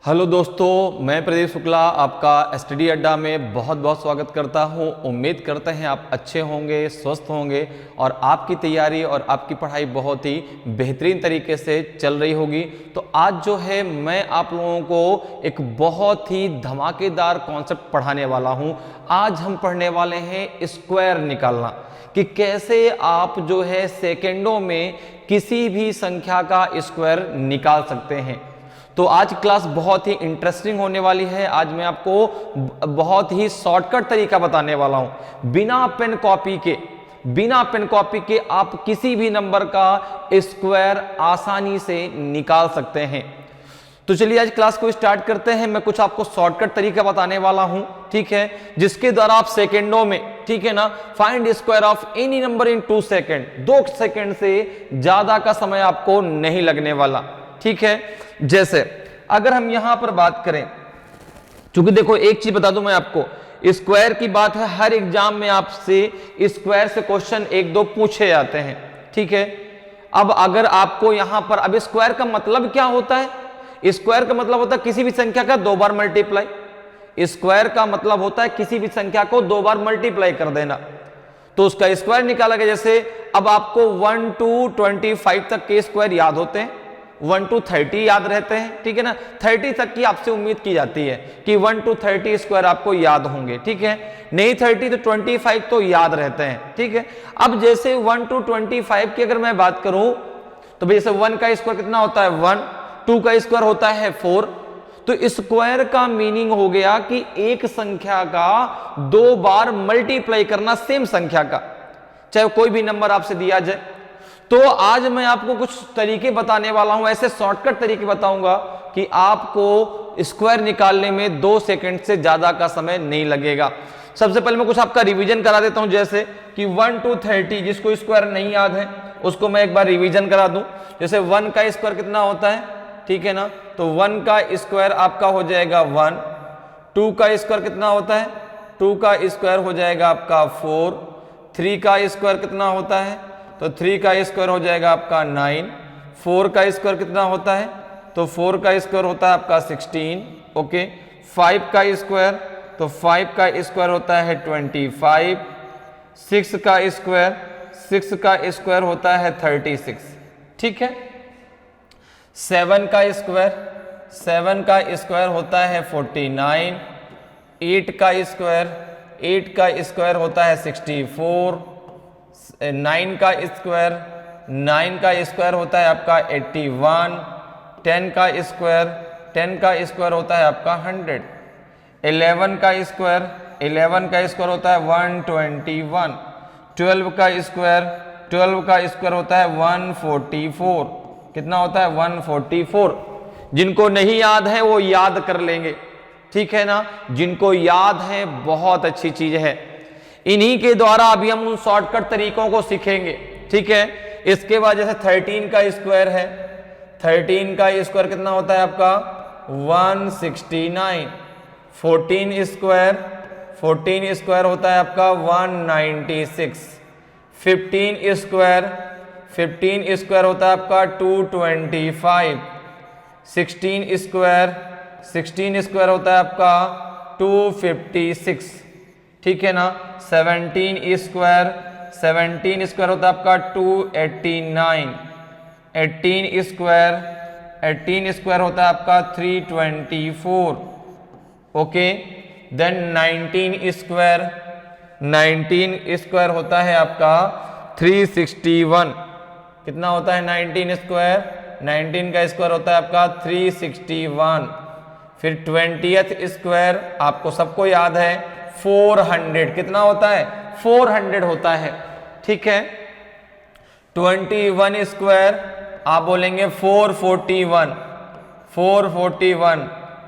Hello दोस्तों, मैं प्रदीप शुक्ला आपका स्टडी अड्डा में बहुत बहुत स्वागत करता हूं। उम्मीद करते हैं आप अच्छे होंगे, स्वस्थ होंगे और आपकी तैयारी और आपकी पढ़ाई बहुत ही बेहतरीन तरीके से चल रही होगी। तो आज जो है मैं आप लोगों को एक बहुत ही धमाकेदार कॉन्सेप्ट पढ़ाने वाला हूं। आज हम पढ़ने वाले हैं स्क्वायर निकालना, कि कैसे आप जो है सेकेंडों में किसी भी संख्या का स्क्वायर निकाल सकते हैं। तो आज क्लास बहुत ही इंटरेस्टिंग होने वाली है। आज मैं आपको बहुत ही शॉर्टकट तरीका बताने वाला हूं। बिना पेन कॉपी के आप किसी भी नंबर का स्क्वायर आसानी से निकाल सकते हैं। तो चलिए आज क्लास को स्टार्ट करते हैं। मैं कुछ आपको शॉर्टकट तरीका बताने वाला हूं, ठीक है, जिसके द्वारा आप सेकेंडों में, ठीक है ना, find square of any number in 2 second. 2 second से ज्यादा का समय आपको नहीं लगने वाला, ठीक है। जैसे अगर हम यहां पर बात करें, क्योंकि देखो एक चीज बता दूं मैं आपको, स्क्वायर की बात है, हर एग्जाम में आपसे स्क्वायर से क्वेश्चन 1-2 पूछे जाते हैं, ठीक है। अब अगर आपको यहां पर, अब स्क्वायर का मतलब क्या होता है? स्क्वायर का मतलब होता है किसी भी संख्या का 2 बार मल्टीप्लाई। स्क्वायर का मतलब होता है किसी भी संख्या को 2 बार मल्टीप्लाई कर देना, तो उसका स्क्वायर निकाला गया। जैसे अब आपको 1 to 25 तक के स्क्वायर याद होते हैं, 1 to 30 याद रहते हैं, ठीक है ना। 30 तक की आपसे उम्मीद की जाती है कि 1 to 30 स्क्वायर आपको याद होंगे, ठीक है। नहीं 30 तो 25 तो याद रहते हैं, ठीक है। अब जैसे 1 to 25 की अगर मैं बात करूं तो जैसे 1 का स्क्वायर कितना होता है 1, 2 का स्क्वायर होता है 4। तो स्क्वायर का मीनिंग हो गया कि एक संख्या का 2 बार मल्टीप्लाई करना सेम संख्या का, चाहे कोई भी नंबर आपसे दिया जाए। तो आज मैं आपको कुछ तरीके बताने वाला हूं, ऐसे शॉर्टकट तरीके बताऊंगा कि आपको स्क्वायर निकालने में 2 सेकंड से ज्यादा का समय नहीं लगेगा। सबसे पहले मैं कुछ आपका रिवीजन करा देता हूं, जैसे कि 1 to 30, जिसको स्क्वायर नहीं याद है उसको मैं एक बार रिवीजन करा दूं। जैसे 1 का स्क्वायर कितना होता है, ठीक है ना, तो 1 का स्क्वायर आपका हो जाएगा 1। 2 का स्क्वायर कितना होता है, 2 का स्क्वायर हो जाएगा आपका 4। 3 का स्क्वायर कितना होता है, तो 3 का स्क्वायर हो जाएगा आपका 9। 4 का स्क्वायर कितना होता है, तो 4 का स्क्वायर होता है आपका 16, ओके। 5 का स्क्वायर, तो 5 का स्क्वायर होता है 25। 6 का स्क्वायर होता है 36, ठीक है। 7 का स्क्वायर होता है 49। 8 का स्क्वायर होता है 64। 9 का स्क्वायर होता है आपका 81। 10 का स्क्वायर होता है आपका 100। 11 का स्क्वायर होता है 121। 12 का स्क्वायर होता है 144। कितना होता है 144। जिनको नहीं याद है वो याद कर लेंगे, ठीक है ना। जिनको याद है बहुत अच्छी चीज है, इन्हीं के द्वारा अभी हम उन शॉर्टकट तरीकों को सीखेंगे, ठीक है। इसके बाद जैसे 13 का स्क्वायर है, 13 का स्क्वायर कितना होता है आपका 169। 14 स्क्वायर होता है आपका 196। 15 स्क्वायर होता है आपका 225। 16 स्क्वायर होता है आपका 256, ठीक है ना। 17 स्क्वायर होता है आपका 289। 18 स्क्वायर होता है आपका 324, ओके। देन 19 स्क्वायर होता है आपका 361। कितना होता है 19 स्क्वायर, 19 का स्क्वायर होता है आपका 361। फिर 20th स्क्वायर आपको सबको याद है 400। कितना होता है 400 होता है, ठीक है। 21 स्क्वायर आप बोलेंगे 441।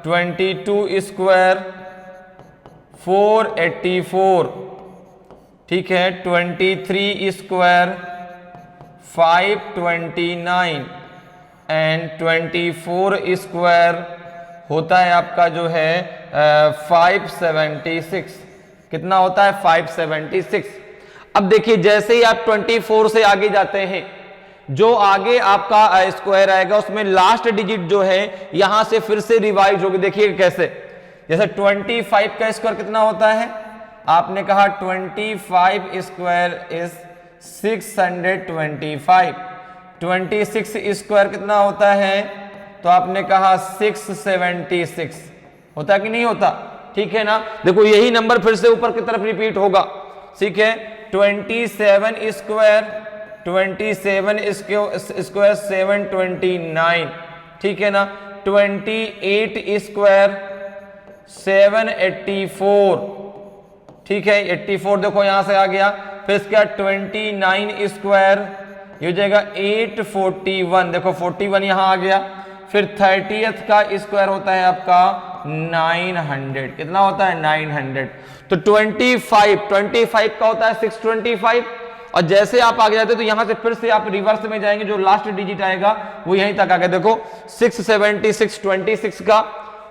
22 स्क्वायर 484, ठीक है। 23 स्क्वायर 529 एंड 24 स्क्वायर होता है आपका जो है 576। कितना होता है 576। अब देखिए जैसे ही आप 24 से आगे जाते हैं जो आगे आपका स्क्वायर आएगा उसमें लास्ट डिजिट जो है यहां से फिर से रिवाइज होगी। देखिए कैसे, जैसे 25 का स्क्वायर कितना होता है, आपने कहा 25 स्क्वायर इज 625। 26 स्क्वायर कितना होता है, तो आपने कहा 676 होता कि नहीं होता, ठीक है ना। देखो यही नंबर फिर से ऊपर की तरफ रिपीट होगा, ठीक है। 27 स्क्वायर 729, ठीक है ना। 28 स्क्वायर 784, ठीक है। 84 देखो यहां से आ गया। फिर इसका 29 स्क्वायर ये हो जाएगा 841, देखो 41 यहां आ गया। फिर 30th का स्क्वायर होता है आपका 900, कितना होता है 900। तो 25 का होता है 625, और जैसे आप आगे जाते तो यहां से फिर से आप रिवर्स में जाएंगे, जो लास्ट डिजिट आएगा वो यहीं तक आ गया। देखो 676 26 का,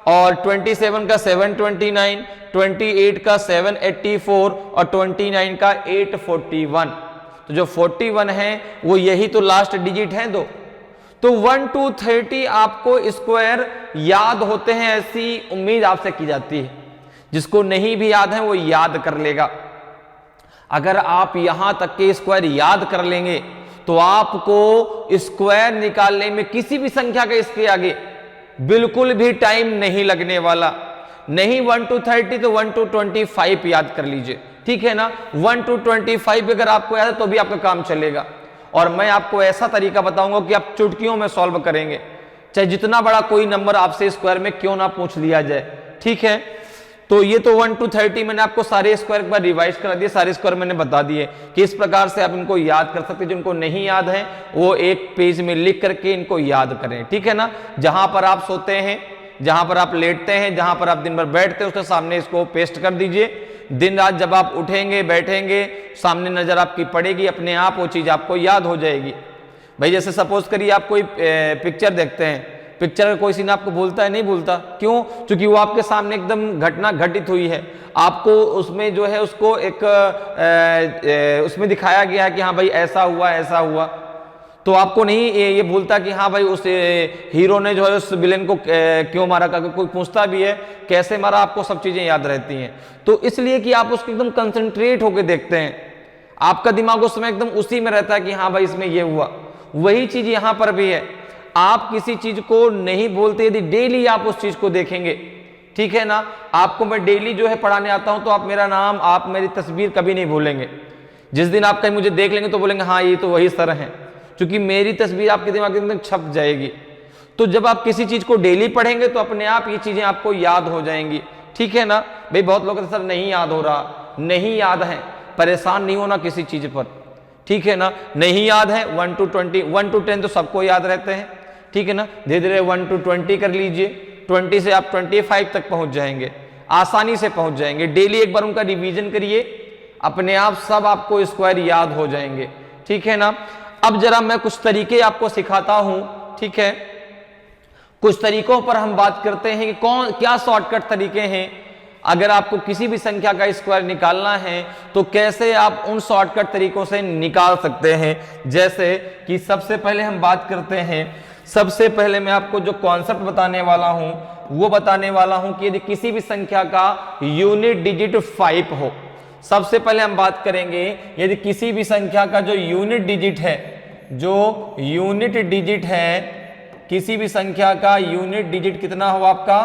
और 27 का 729, 28 का 784 और 29 का 841। तो जो 41 है वो यही तो लास्ट डिजिट है दो। तो 1 to 30 आपको स्क्वायर याद होते हैं, ऐसी उम्मीद आपसे की जाती है। जिसको नहीं भी याद है वो याद कर लेगा। अगर आप यहां तक के स्क्वायर याद कर लेंगे तो आपको स्क्वायर निकालने में किसी भी संख्या के इसके आगे बिल्कुल भी टाइम नहीं लगने वाला। नहीं 1 to 30 तो 1 to 25 याद कर लीजिए, ठीक है ना। 1 to 25 अगर आपको याद है तो भी आपका काम चलेगा। और मैं आपको ऐसा तरीका बताऊंगा कि आप चुटकियों में सॉल्व करेंगे, चाहे जितना बड़ा कोई नंबर आपसे स्क्वायर में क्यों ना पूछ लिया जाए, ठीक है। तो ये तो 1 to 30 मैंने आपको सारे स्क्वायर एक बार रिवाइज करा दिए, सारे स्क्वायर मैंने बता दिए कि इस प्रकार से आप इनको याद कर सकते हैं। जिनको नहीं याद है वो एक पेज में लिख करके इनको याद करें, ठीक है ना। जहां पर आप सोते हैं, जहां पर आप लेटते हैं, जहां पर आप दिन भर बैठते हैं उसके सामने इसको पेस्ट कर दीजिए। दिन रात जब आप उठेंगे बैठेंगे सामने नजर आपकी पड़ेगी, अपने आप वो चीज आपको याद हो जाएगी। भाई जैसे सपोज करिए आप कोई पिक्चर देखते हैं, पिक्चर का कोई सीन आपको भूलता है, नहीं भूलता, क्यों? क्योंकि वो आपके सामने एकदम घटना घटित हुई है, आपको उसमें जो है उसको एक उसमें दिखाया गया है कि हाँ भाई ऐसा हुआ ऐसा हुआ। तो आपको नहीं ये भूलता कि हाँ भाई उस हीरो ने जो है उस विलेन को क्यों मारा, करके कोई पूछता भी है कैसे मारा, आपको सब चीजें याद रहती हैं। तो इसलिए कि आप उसको एकदम कंसंट्रेट होकर देखते हैं, आपका दिमाग उस समय एकदम उसी में रहता है कि हाँ भाई इसमें ये हुआ। वही चीज यहां पर भी है, आप किसी चीज को नहीं बोलते, यदि डेली आप उस चीज को देखेंगे, ठीक है ना। आपको मैं डेली जो है पढ़ाने आता हूं तो आप मेरा नाम, आप मेरी तस्वीर कभी नहीं भूलेंगे। जिस दिन आप कहीं मुझे देख लेंगे तो बोलेंगे हाँ ये तो वही सर हैं, क्योंकि मेरी तस्वीर आपके दिमाग के अंदर छप जाएगी। तो जब आप किसी चीज को डेली पढ़ेंगे तो अपने आप ये चीजें आपको याद हो जाएंगी, ठीक है ना। भाई बहुत लोग सर नहीं याद हो रहा, नहीं याद है, परेशान नहीं होना किसी चीज पर, ठीक है ना। नहीं याद है 1 to 20, 1 to 10 तो सबको याद रहते हैं, ठीक है ना। धीरे धीरे 1 to 20 कर लीजिए, 20 से आप 25 तक पहुंच जाएंगे, आसानी से पहुंच जाएंगे। डेली एक बार उनका रिवीजन करिए, अपने आप सब आपको स्क्वायर याद हो जाएंगे, ठीक है ना। अब जरा मैं कुछ तरीके आपको सिखाता हूं, ठीक है। कुछ तरीकों पर हम बात करते हैं कि कौन क्या शॉर्टकट तरीके हैं। अगर आपको किसी भी संख्या का स्क्वायर निकालना है तो कैसे आप उन शॉर्टकट तरीकों से निकाल सकते हैं। जैसे कि सबसे पहले हम बात करते हैं, सबसे पहले मैं आपको जो कॉन्सेप्ट बताने वाला हूं वो बताने वाला हूं कि यदि किसी भी संख्या का यूनिट डिजिट 5 हो। सबसे पहले हम बात करेंगे यदि किसी भी संख्या का जो यूनिट डिजिट है, जो यूनिट डिजिट है, किसी भी संख्या का यूनिट डिजिट कितना हो आपका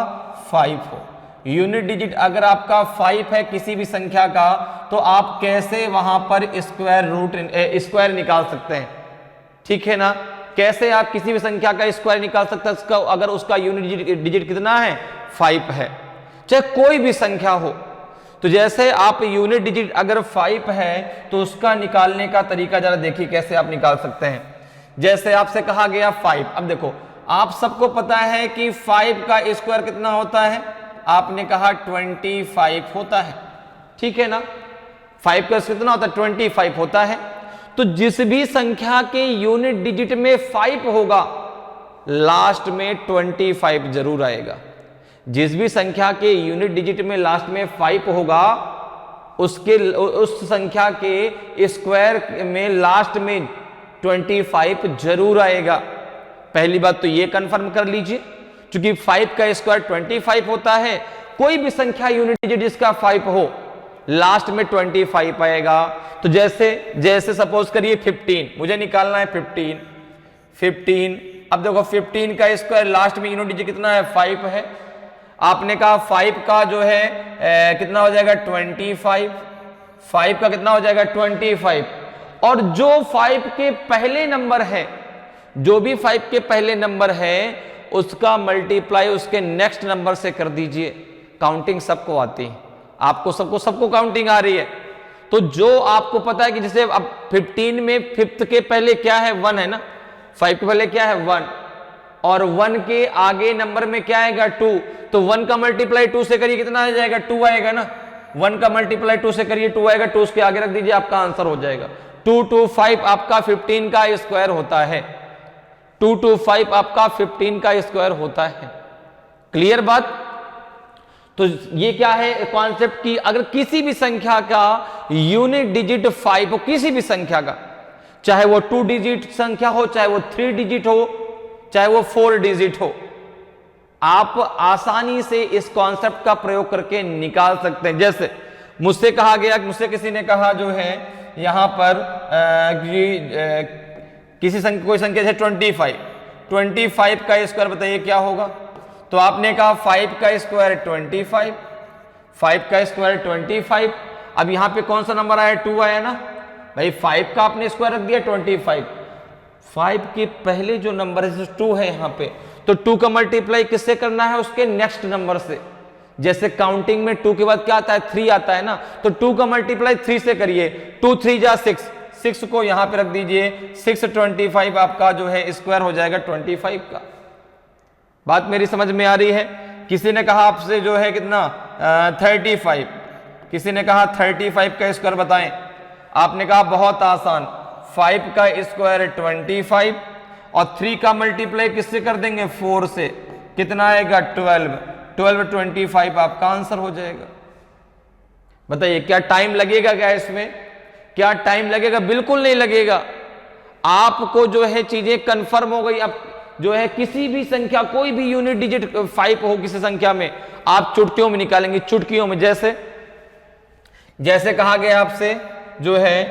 5 हो। यूनिट डिजिट अगर आपका 5 है किसी भी संख्या का, तो आप कैसे वहां पर स्क्वायर निकाल सकते हैं, ठीक है ना। कैसे आप किसी भी संख्या का स्क्वायर निकाल सकते हैं अगर उसका यूनिट डिजिट कितना है 5 है, चाहे कोई भी संख्या हो। तो जैसे आप यूनिट डिजिट अगर 5 है तो उसका निकालने का तरीका जरा देखिए कैसे आप निकाल सकते हैं। जैसे आपसे कहा गया 5, अब देखो आप सबको पता है कि 5 का स्क्वायर कितना होता है, आपने कहा 25 होता है, ठीक है ना। 5 का कितना होता है 25 होता है। तो जिस भी संख्या के यूनिट डिजिट में 5 होगा लास्ट में 25 जरूर आएगा। जिस भी संख्या के यूनिट डिजिट में लास्ट में 5 होगा उस संख्या के स्क्वायर में लास्ट में 25 जरूर आएगा। पहली बात तो ये कंफर्म कर लीजिए, क्योंकि 5 का स्क्वायर 25 होता है। कोई भी संख्या यूनिट डिजिट जिसका 5 हो, लास्ट में 25 आएगा। तो जैसे सपोज करिए 15, मुझे निकालना है 15। अब देखो 15 का स्क्वायर लास्ट में यूनिट डिजिट कितना है, 5 है। आपने कहा 5 का जो है कितना हो जाएगा, 25। 5 का कितना हो जाएगा, 25। और जो 5 के पहले नंबर है, जो भी 5 के पहले नंबर है, उसका मल्टीप्लाई उसके नेक्स्ट नंबर से कर दीजिए। काउंटिंग सबको आती है, आपको सबको काउंटिंग आ रही है। तो जो आपको पता है कि जैसे अब 15 में 5th के पहले क्या है, 1 है ना, 5 के पहले क्या है, 1, और 1 के आगे नंबर में क्या आएगा, 2। तो 1 का मल्टीप्लाई 2 से करिए, कितना आ जाएगा, 2 आएगा ना। 1 का मल्टीप्लाई 2 से करिए, 2 आएगा। 2 उसके आगे रख दीजिए, आपका आंसर हो जाएगा 225 आपका 15 का स्क्वायर होता है। 225 आपका 15 का स्क्वायर होता है। क्लियर बात? तो ये क्या है कॉन्सेप्ट की, अगर किसी भी संख्या का यूनिट डिजिट 5 हो, किसी भी संख्या का, चाहे वो 2 डिजिट संख्या हो, चाहे वो 3 डिजिट हो, चाहे वो 4 डिजिट हो, आप आसानी से इस कॉन्सेप्ट का प्रयोग करके निकाल सकते हैं। जैसे मुझसे कहा गया, मुझसे किसी ने कहा जो है यहां पर किसी संख्या, कोई संख्या है 25 का स्क्वायर बताइए क्या होगा। तो आपने कहा 5 का स्क्वायर 25, 5 का स्क्वायर 25। अब यहां पे कौन सा नंबर आया, 2 आया ना भाई। 5 का आपने स्क्वायर रख दिया 25, 5 के पहले जो नंबर है 2 है यहां पे, तो 2 का मल्टीप्लाई किससे करना है, उसके नेक्स्ट नंबर से। जैसे काउंटिंग में 2 के बाद क्या आता है, 3 आता है ना, तो 2 का मल्टीप्लाई 3 से करिए। 2 3 जा 6, 6 को यहां पे रख दीजिए। 625 आपका जो है स्क्वायर हो जाएगा 25 का। बात मेरी समझ में आ रही है? किसी ने कहा आपसे जो है कितना 35, किसी ने कहा 35 का स्क्वायर बताएं। आपने कहा बहुत आसान, 5 का स्क्वायर 25 और 3 का मल्टीप्लाई किससे कर देंगे, 4 से, कितना आएगा 12 25 आपका आंसर हो जाएगा। बताइए क्या टाइम लगेगा, क्या इसमें क्या टाइम लगेगा? बिल्कुल नहीं लगेगा। आपको जो है चीजें कंफर्म हो गई। अब जो है किसी भी संख्या, कोई भी यूनिट डिजिट 5 हो किसी संख्या में, आप चुटकियों में निकालेंगे, चुटकियों में। जैसे कहा गया आपसे जो है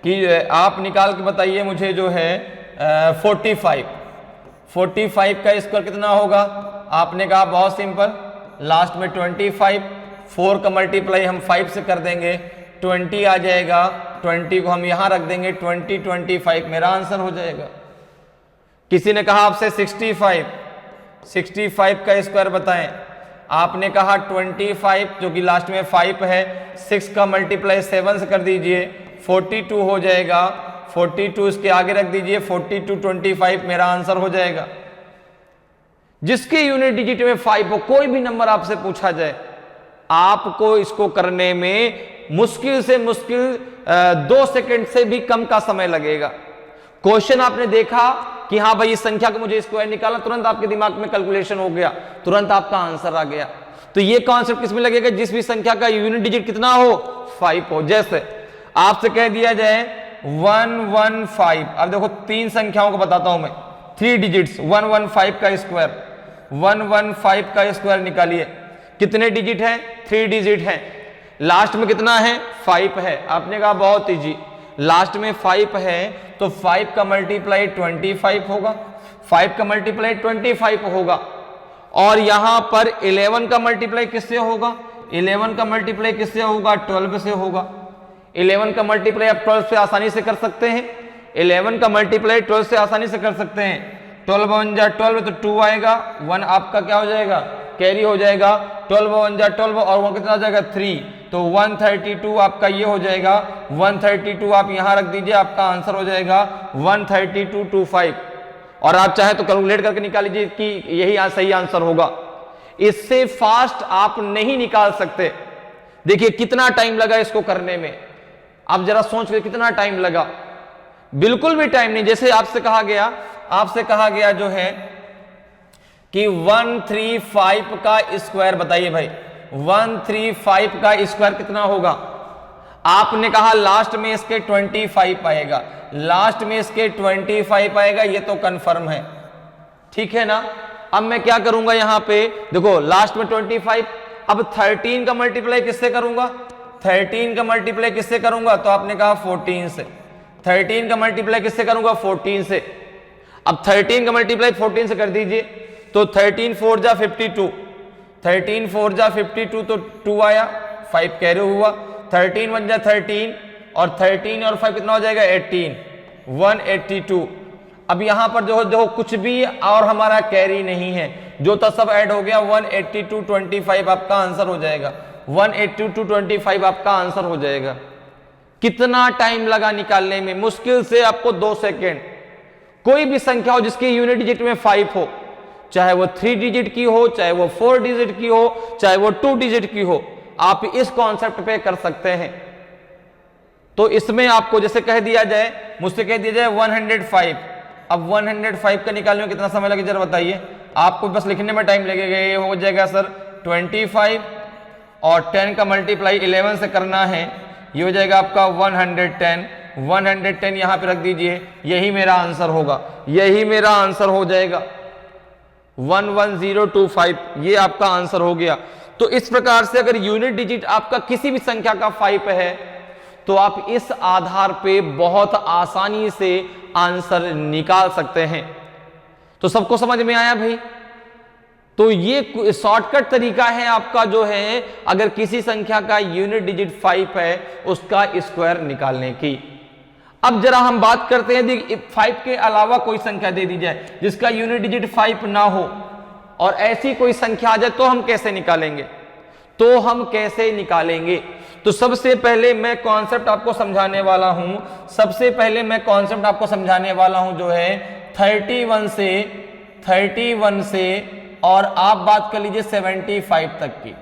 कि आप निकाल के बताइए मुझे जो है 45 का स्क्वायर कितना होगा। आपने कहा बहुत सिंपल, लास्ट में 25, 4 का मल्टीप्लाई हम 5 से कर देंगे, 20 आ जाएगा। 20 को हम यहां रख देंगे, 20 25 मेरा आंसर हो जाएगा। किसी ने कहा आपसे 65 का स्क्वायर बताएं। आपने कहा 25 जो कि लास्ट में 5 है, 6 का मल्टीप्लाई 7 से कर दीजिए, 42 हो जाएगा। 42 इसके आगे रख दीजिए, 42 25 मेरा आंसर हो जाएगा। जिसके यूनिट डिजिट में 5 हो, कोई भी नंबर आपसे पूछा जाए, आपको इसको करने में मुश्किल से मुश्किल 2 सेकंड से भी कम का समय लगेगा। क्वेश्चन आपने देखा कि हाँ भाई इस संख्या को मुझे स्क्वायर निकालना, तुरंत आपके दिमाग में कैलकुलेशन हो गया, तुरंत आपका आंसर आ गया। तो ये कॉन्सेप्ट किसमें लगेगा, जिस भी संख्या का यूनिट डिजिट कितना हो, 5 हो। जैसे आपसे कह दिया जाए 115, अब देखो 3 संख्याओं को बताता हूं मैं, 3 डिजिट्स, 115 का स्क्वायर, 115 का स्क्वायर निकालिए। कितने डिजिट है, 3 डिजिट है। लास्ट में कितना है, 5 है। आपने कहा बहुत इजी, लास्ट में 5 है तो 5 का मल्टीप्लाई 25 होगा, 5 का मल्टीप्लाई 25 होगा। और यहां पर 11 का मल्टीप्लाई किससे होगा, 11 का मल्टीप्लाई किससे होगा, 12 से होगा। 11 का मल्टीप्लाई आप 12 से आसानी से कर सकते हैं, 11 का मल्टीप्लाई 12 से आसानी से कर सकते हैं। 12 1 जा 12 तो 2 आएगा, 1 आपका क्या हो जाएगा, कैरी हो जाएगा। 12 1 जा 12 और वहां कितना आ जाएगा 3, तो 132 आपका ये हो जाएगा। 132 आप यहां रख दीजिए, आपका आंसर हो जाएगा 13225। और आप चाहे तो कैलकुलेट करके निकाल लीजिए कि यही सही आंसर होगा। इससे फास्ट आप नहीं निकाल सकते। देखिए कितना टाइम लगा इसको करने में, आप जरा सोच के कितना टाइम लगा। बिल्कुल भी टाइम नहीं। जैसे आपसे कहा गया जो है कि 135 का स्क्वायर बताइए भाई, 135 का स्क्वायर कितना होगा। आपने कहा लास्ट में इसके 25 आएगा, लास्ट में इसके 25 आएगा, ये तो कंफर्म है, ठीक है ना। अब मैं क्या करूंगा यहां पे, देखो लास्ट में 25, अब 13 का मल्टीप्लाई किससे करूंगा, 13 का मल्टीप्लाई किससे करूंगा, तो आपने कहा 14 से। 13 का मल्टीप्लाई किससे करूंगा, 14 से। अब 13 का मल्टीप्लाई 14 से कर दीजिए, तो 13 4 जा 52, 13 4 जा 52, तो 2 आया, 5 कैरी हुआ, 13 1 जा 13, और 13 और 5 कितना हो जाएगा, 18, 182। अब यहां पर जो कुछ भी और हमारा कैरी नहीं है, जो था सब ऐड हो गया, 182 25 आपका आंसर हो जाएगा, 182 25 आपका आंसर हो जाएगा। कितना टाइम लगा निकालने में, मुश्किल से आपको 2 सेकेंड। कोई भी संख्या हो जिसकी यूनिट डिजिट में 5 हो, चाहे वो 3 डिजिट की हो, चाहे वो 4 डिजिट की हो, चाहे वो 2 डिजिट की हो, आप इस कॉन्सेप्ट पे कर सकते हैं। तो इसमें आपको जैसे कह दिया जाए, मुझसे कह दिया जाए 105, अब 105 का निकालने में कितना समय लगे जरा बताइए, आपको बस लिखने में टाइम लगेगा। ये हो जाएगा सर 25 और 10 का मल्टीप्लाई 11 से करना है, ये हो जाएगा आपका 110, 110 यहां पे रख दीजिए, यही मेरा आंसर होगा, यही मेरा आंसर हो जाएगा 11025, ये आपका आंसर हो गया। तो इस प्रकार से अगर यूनिट डिजिट आपका किसी भी संख्या का 5 है, तो आप इस आधार पे बहुत आसानी से आंसर निकाल सकते हैं। तो सबको समझ में आया भाई। तो ये शॉर्टकट तरीका है आपका, जो है अगर किसी संख्या का यूनिट डिजिट 5 है उसका स्क्वायर निकालने की। अब जरा हम बात करते हैं 5 के अलावा कोई संख्या दे दी जाए जिसका यूनिट डिजिट 5 ना हो, और ऐसी कोई संख्या आ जाए, तो हम कैसे निकालेंगे, तो हम कैसे निकालेंगे। तो सबसे पहले मैं कॉन्सेप्ट आपको समझाने वाला हूं, सबसे पहले मैं कॉन्सेप्ट आपको समझाने वाला हूं जो है 31 से और आप बात कर लीजिए 75 तक की,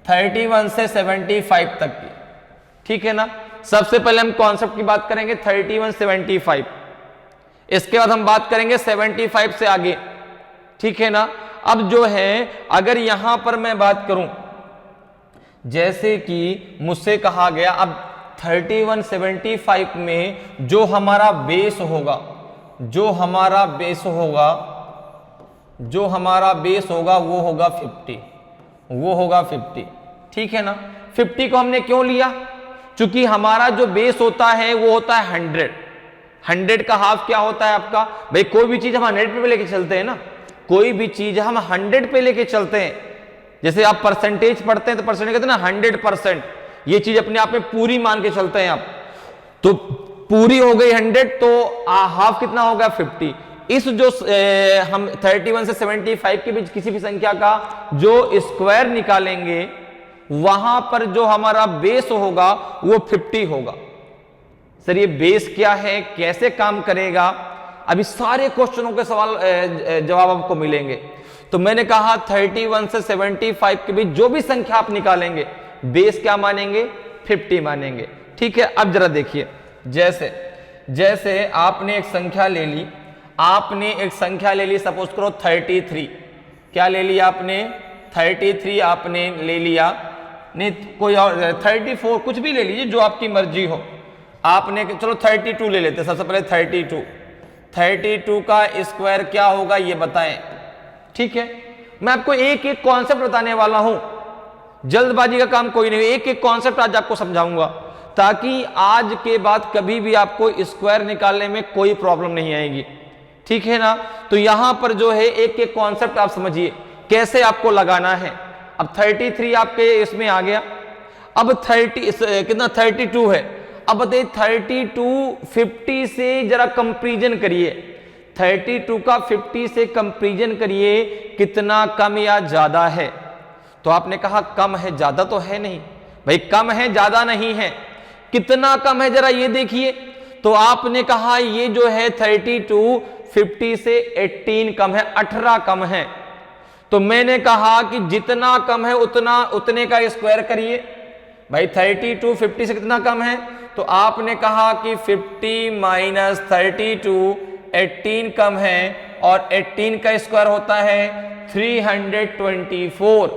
31 से 75 तक की, ठीक है ना। सबसे पहले हम कॉन्सेप्ट की बात करेंगे 31 75, इसके बाद हम बात करेंगे 75 से आगे, ठीक है ना। अब जो है अगर यहां पर मैं बात करूं, जैसे कि मुझसे कहा गया, अब 31 75 में जो हमारा बेस होगा, जो हमारा बेस होगा वो होगा 50, वो होगा 50, ठीक है ना। 50 को हमने क्यों लिया, क्योंकि हमारा जो बेस होता है वो होता है 100, 100 का हाफ क्या होता है आपका, भाई कोई भी चीज हम 100 पे लेके चलते हैं ना, कोई भी चीज हम 100 पे लेके चलते हैं। जैसे आप परसेंटेज पढ़ते हैं तो परसेंटेज कहते हैं ना 100%, ये चीज अपने आप में पूरी मान के चलते हैं आप, तो पूरी हो गई 100, तो हाफ कितना होगा 50। इस जो हम 31 से 75 के बीच किसी भी संख्या का जो स्क्वायर निकालेंगे, वहां पर जो हमारा बेस होगा वो 50 होगा। सर ये बेस क्या है, कैसे काम करेगा, अभी सारे क्वेश्चनों के सवाल जवाब आपको मिलेंगे। तो मैंने कहा 31 से 75 के बीच जो भी संख्या आप निकालेंगे, बेस क्या मानेंगे, 50 मानेंगे, ठीक है। अब जरा देखिए, जैसे आपने एक संख्या ले ली, सपोज करो 33, क्या ले लिया आपने, 33 आपने ले लिया, नहीं कोई और 34 कुछ भी ले लीजिए जो आपकी मर्जी हो, आपने चलो 32 ले लेते। सबसे पहले 32 का स्क्वायर क्या होगा ये बताएं, ठीक है। मैं आपको एक एक कॉन्सेप्ट बताने वाला हूं, जल्दबाजी का काम कोई नहीं, एक एक कॉन्सेप्ट आज आपको समझाऊंगा, ताकि आज के बाद कभी भी आपको स्क्वायर निकालने में कोई प्रॉब्लम नहीं आएगी, ठीक है ना। तो यहां पर जो है एक एक कॉन्सेप्ट आप समझिए कैसे आपको लगाना है। अब 33 आपके इसमें आ गया, अब 32 है। अब बताइए 32 50 से जरा कंपैरिजन करिए, 32 का 50 से कंपैरिजन करिए, कितना कम या ज्यादा है। तो आपने कहा कम है, ज्यादा तो है नहीं भाई, कम है ज्यादा नहीं है, कितना कम है जरा ये देखिए। तो आपने कहा ये जो है 32 50 से 18 कम है, 18 कम है। तो मैंने कहा कि जितना कम है उतने का स्क्वायर करिए। भाई 32 50 से कितना कम है, तो आपने कहा कि 50 माइनस 32 18 कम है, और 18 का स्क्वायर होता है 324।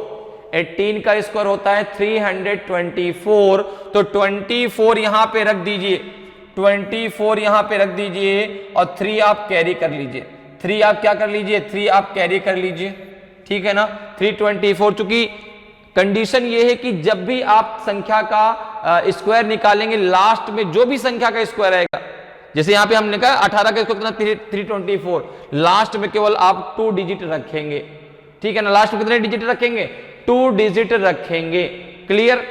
18 का स्क्वायर होता है 324, तो 24 यहां पे रख दीजिए, 24 यहां पे रख दीजिए और 3 आप कैरी कर लीजिए, 3 आप क्या कर लीजिए, 3 आप कैरी कर लीजिए, ठीक है ना। 324, चूंकि कंडीशन ये है कि जब भी आप संख्या का स्क्वायर निकालेंगे, लास्ट में जो भी संख्या का स्क्वायर आएगा, जैसे यहां पे हमने कहा 18 का स्क्वायर कितना 324, लास्ट में केवल आप 2 डिजिट रखेंगे, ठीक है ना। लास्ट में कितने डिजिट रखेंगे, 2 डिजिट रखेंगे, क्लियर।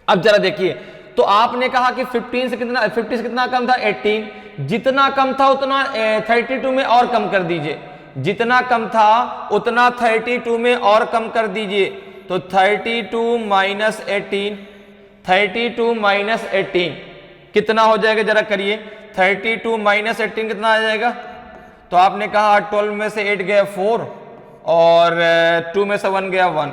अब जरा देखिए, तो आपने कहा कि 50 से कितना कम था, 18, जितना कम था उतना 32 में और कम कर दीजिए, जितना कम था उतना 32 में और कम कर दीजिए, तो 32 माइनस 18, 32 माइनस 18 कितना हो जाएगा, जरा करिए, 32 माइनस 18 कितना आ जाएगा, तो आपने कहा 12 में से 8 गया 4 और 2 में से 1 गया 1,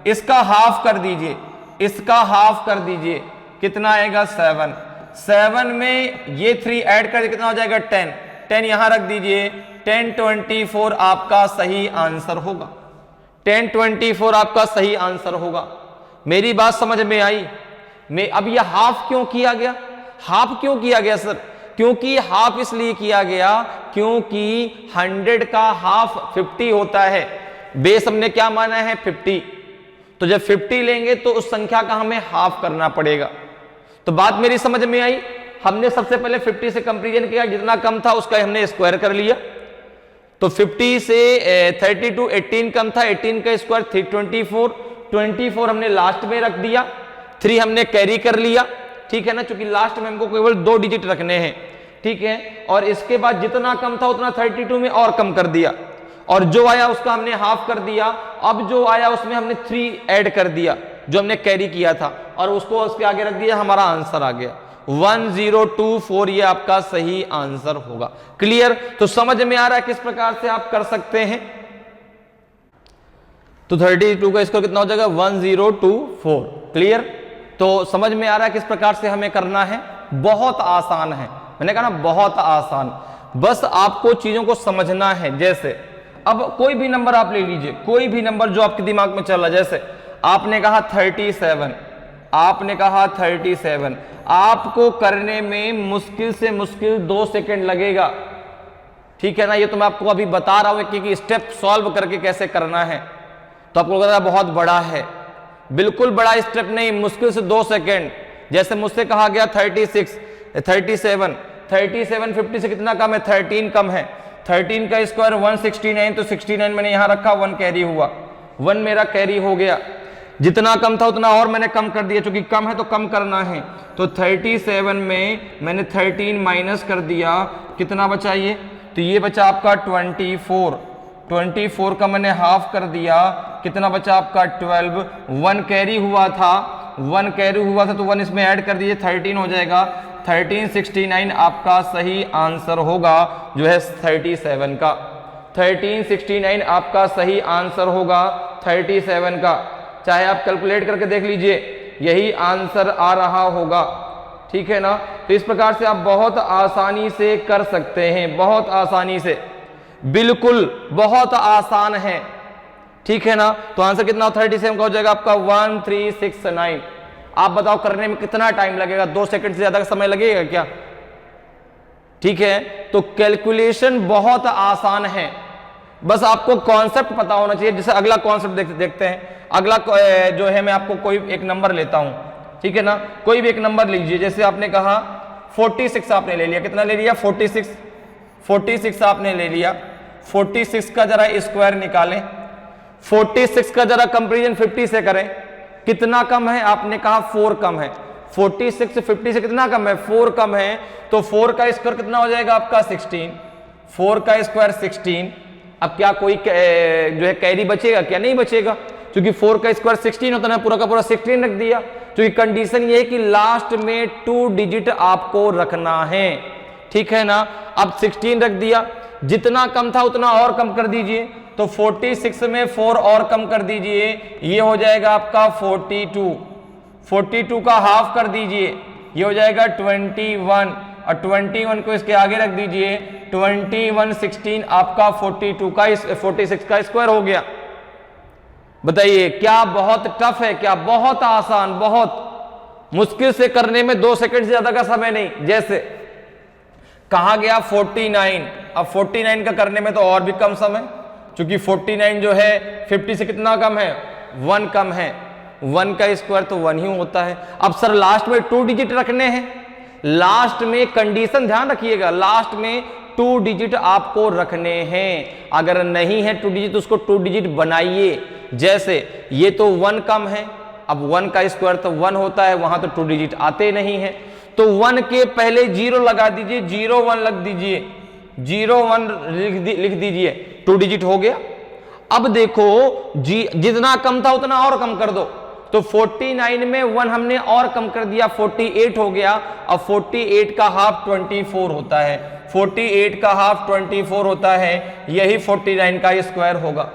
इसका हाफ कर दीजिए, इसका हाफ कर दीजिए, कितना आएगा 7, 7 में ये 3 ऐड कर कितना हो जाएगा 10, 10 यहां रख दीजिए, 1024 आपका सही आंसर होगा, 1024 आपका सही आंसर होगा। मेरी बात समझ में आई। अब यह हाफ क्यों किया गया, हाफ क्यों किया गया सर, क्योंकि हाफ इसलिए किया गया क्योंकि 100 का हाफ 50 होता है, बेस हमने क्या माना है 50, तो जब 50 लेंगे तो उस संख्या का हमें हाफ करना पड़ेगा। तो बात मेरी समझ में आई। हमने सबसे पहले 50 से कंपैरिजन किया, जितना कम था उसका हमने स्क्वायर कर लिया, तो 50 से 32 18 कम था, 18 का स्क्वायर 324, 24 हमने लास्ट में रख दिया, 3 हमने कैरी कर लिया, ठीक है ना, क्योंकि लास्ट में हमको केवल 2 डिजिट रखने हैं, ठीक है। और इसके बाद जितना कम था उतना 32 में और कम कर दिया, और जो आया उसका हमने हाफ कर दिया, अब जो आया उसमें हमने 3 ऐड कर दिया जो हमने कैरी किया था, और उसको उसके आगे रख दिया, हमारा आंसर आ गया 1024, ये आपका सही आंसर होगा। क्लियर। तो समझ में आ रहा है किस प्रकार से आप कर सकते हैं। तो 32 का स्क्वायर कितना हो जाएगा 1024। क्लियर। तो समझ में आ रहा है किस प्रकार से हमें करना है। बहुत आसान है, मैंने कहा ना बहुत आसान, बस आपको चीजों को समझना है। जैसे अब कोई भी नंबर आप ले लीजिए, कोई भी नंबर जो आपके दिमाग में चल रहा है, जैसे आपने कहा 37, आपने कहा 37, आपको करने में मुश्किल से मुश्किल 2 सेकंड लगेगा, ठीक है ना। ये तो मैं आपको अभी बता रहा हूं कि स्टेप सॉल्व करके कैसे करना है, तो आपको लग रहा है बहुत बड़ा है, बिल्कुल बड़ा स्टेप नहीं, मुश्किल से 2 सेकंड। जैसे मुझसे कहा गया 37, 37 50 से कितना कम है, 13 कम है। 13 का स्क्वायर 169, तो 69 मैंने यहां रखा, 1 कैरी हुआ, 1 मेरा कैरी हो गया। जितना कम था उतना और मैंने कम कर दिया, क्योंकि कम है तो कम करना है। तो 37 में मैंने 13 माइनस कर दिया, कितना बचा ये, तो ये बचा आपका 24 का मैंने हाफ कर दिया, कितना बचा आपका 12। 1 कैरी हुआ था, 1 कैरी हुआ था, तो 1 इसमें ऐड कर दीजिए, 13 हो जाएगा। 1369 आपका सही आंसर होगा, जो है 37 का। 1369 आपका सही आंसर होगा 37 का। चाहे आप कैलकुलेट करके देख लीजिए, यही आंसर आ रहा होगा, ठीक है ना। तो इस प्रकार से आप बहुत आसानी से कर सकते हैं, बहुत आसानी से, बिल्कुल बहुत आसान है, ठीक है ना। तो आंसर कितना 37 का हो जाएगा आपका 1369। आप बताओ करने में कितना टाइम लगेगा, 2 सेकंड से ज्यादा का समय लगेगा क्या, ठीक है। तो कैलकुलेशन बहुत आसान है, बस आपको कॉन्सेप्ट पता होना चाहिए। जैसे अगला कॉन्सेप्ट देखते हैं। अगला जो है, मैं आपको कोई एक नंबर लेता हूं, ठीक है ना। कोई भी एक नंबर लीजिए, जैसे आपने कहा 46 आपने ले लिया, कितना ले लिया 46 आपने ले लिया। 46 का जरा स्क्वायर निकालें, 46 का जरा कंपैरिजन 50 से करें, कितना कम है, आपने कहा 4 कम है। 46 से 50 से कितना कम है, 4 कम है, तो 4 का स्क्वायर कितना हो जाएगा आपका 16। 4 का स्क्वायर 16। अब क्या कोई जो है कैरी बचेगा क्या, नहीं बचेगा, क्योंकि 4 का स्क्वायर 16 होता है, पूरा का पूरा 16 रख दिया। क्योंकि कंडीशन ये है कि लास्ट में 2 डिजिट आपको रखना है, ठीक है ना। अब 16 रख दिया, जितना कम था उतना और कम कर दीजिए, तो 46 में 4 और कम कर दीजिए, ये हो जाएगा आपका 42 का हाफ कर दीजिए, ये हो जाएगा 21, और 21 को इसके आगे रख दीजिए, 21 16 आपका 46 का स्क्वायर हो गया। बताइए क्या बहुत टफ है, क्या बहुत आसान, बहुत मुश्किल से करने में 2 सेकंड से ज्यादा का समय नहीं। जैसे कहा गया 49, अब 49 का करने में तो और भी कम समय, क्योंकि 49 जो है 50 से कितना कम है, 1 कम है, 1 का स्क्वायर तो 1 ही होता है। अब सर लास्ट में 2 डिजिट रखने हैं, लास्ट में कंडीशन ध्यान रखिएगा, लास्ट में 2 डिजिट आपको रखने हैं। अगर नहीं है 2 डिजिट तो उसको 2 डिजिट बनाइए। जैसे ये तो 1 कम है, अब 1 का स्क्वायर तो 1 होता है, वहां तो 2 डिजिट आते नहीं है, तो 1 के पहले 0 लगा दीजिए, 0 1 लग दीजिए, 0 1 लिख दीजिए, 2 डिजिट हो गया। अब देखो जितना कम था उतना और कम कर दो, तो 49 में 1 हमने और कम कर दिया, 48 हो गया। अब 48 का हाफ 24 होता है, 48 का हाफ 24 होता है, यही 49 का स्क्वायर होगा,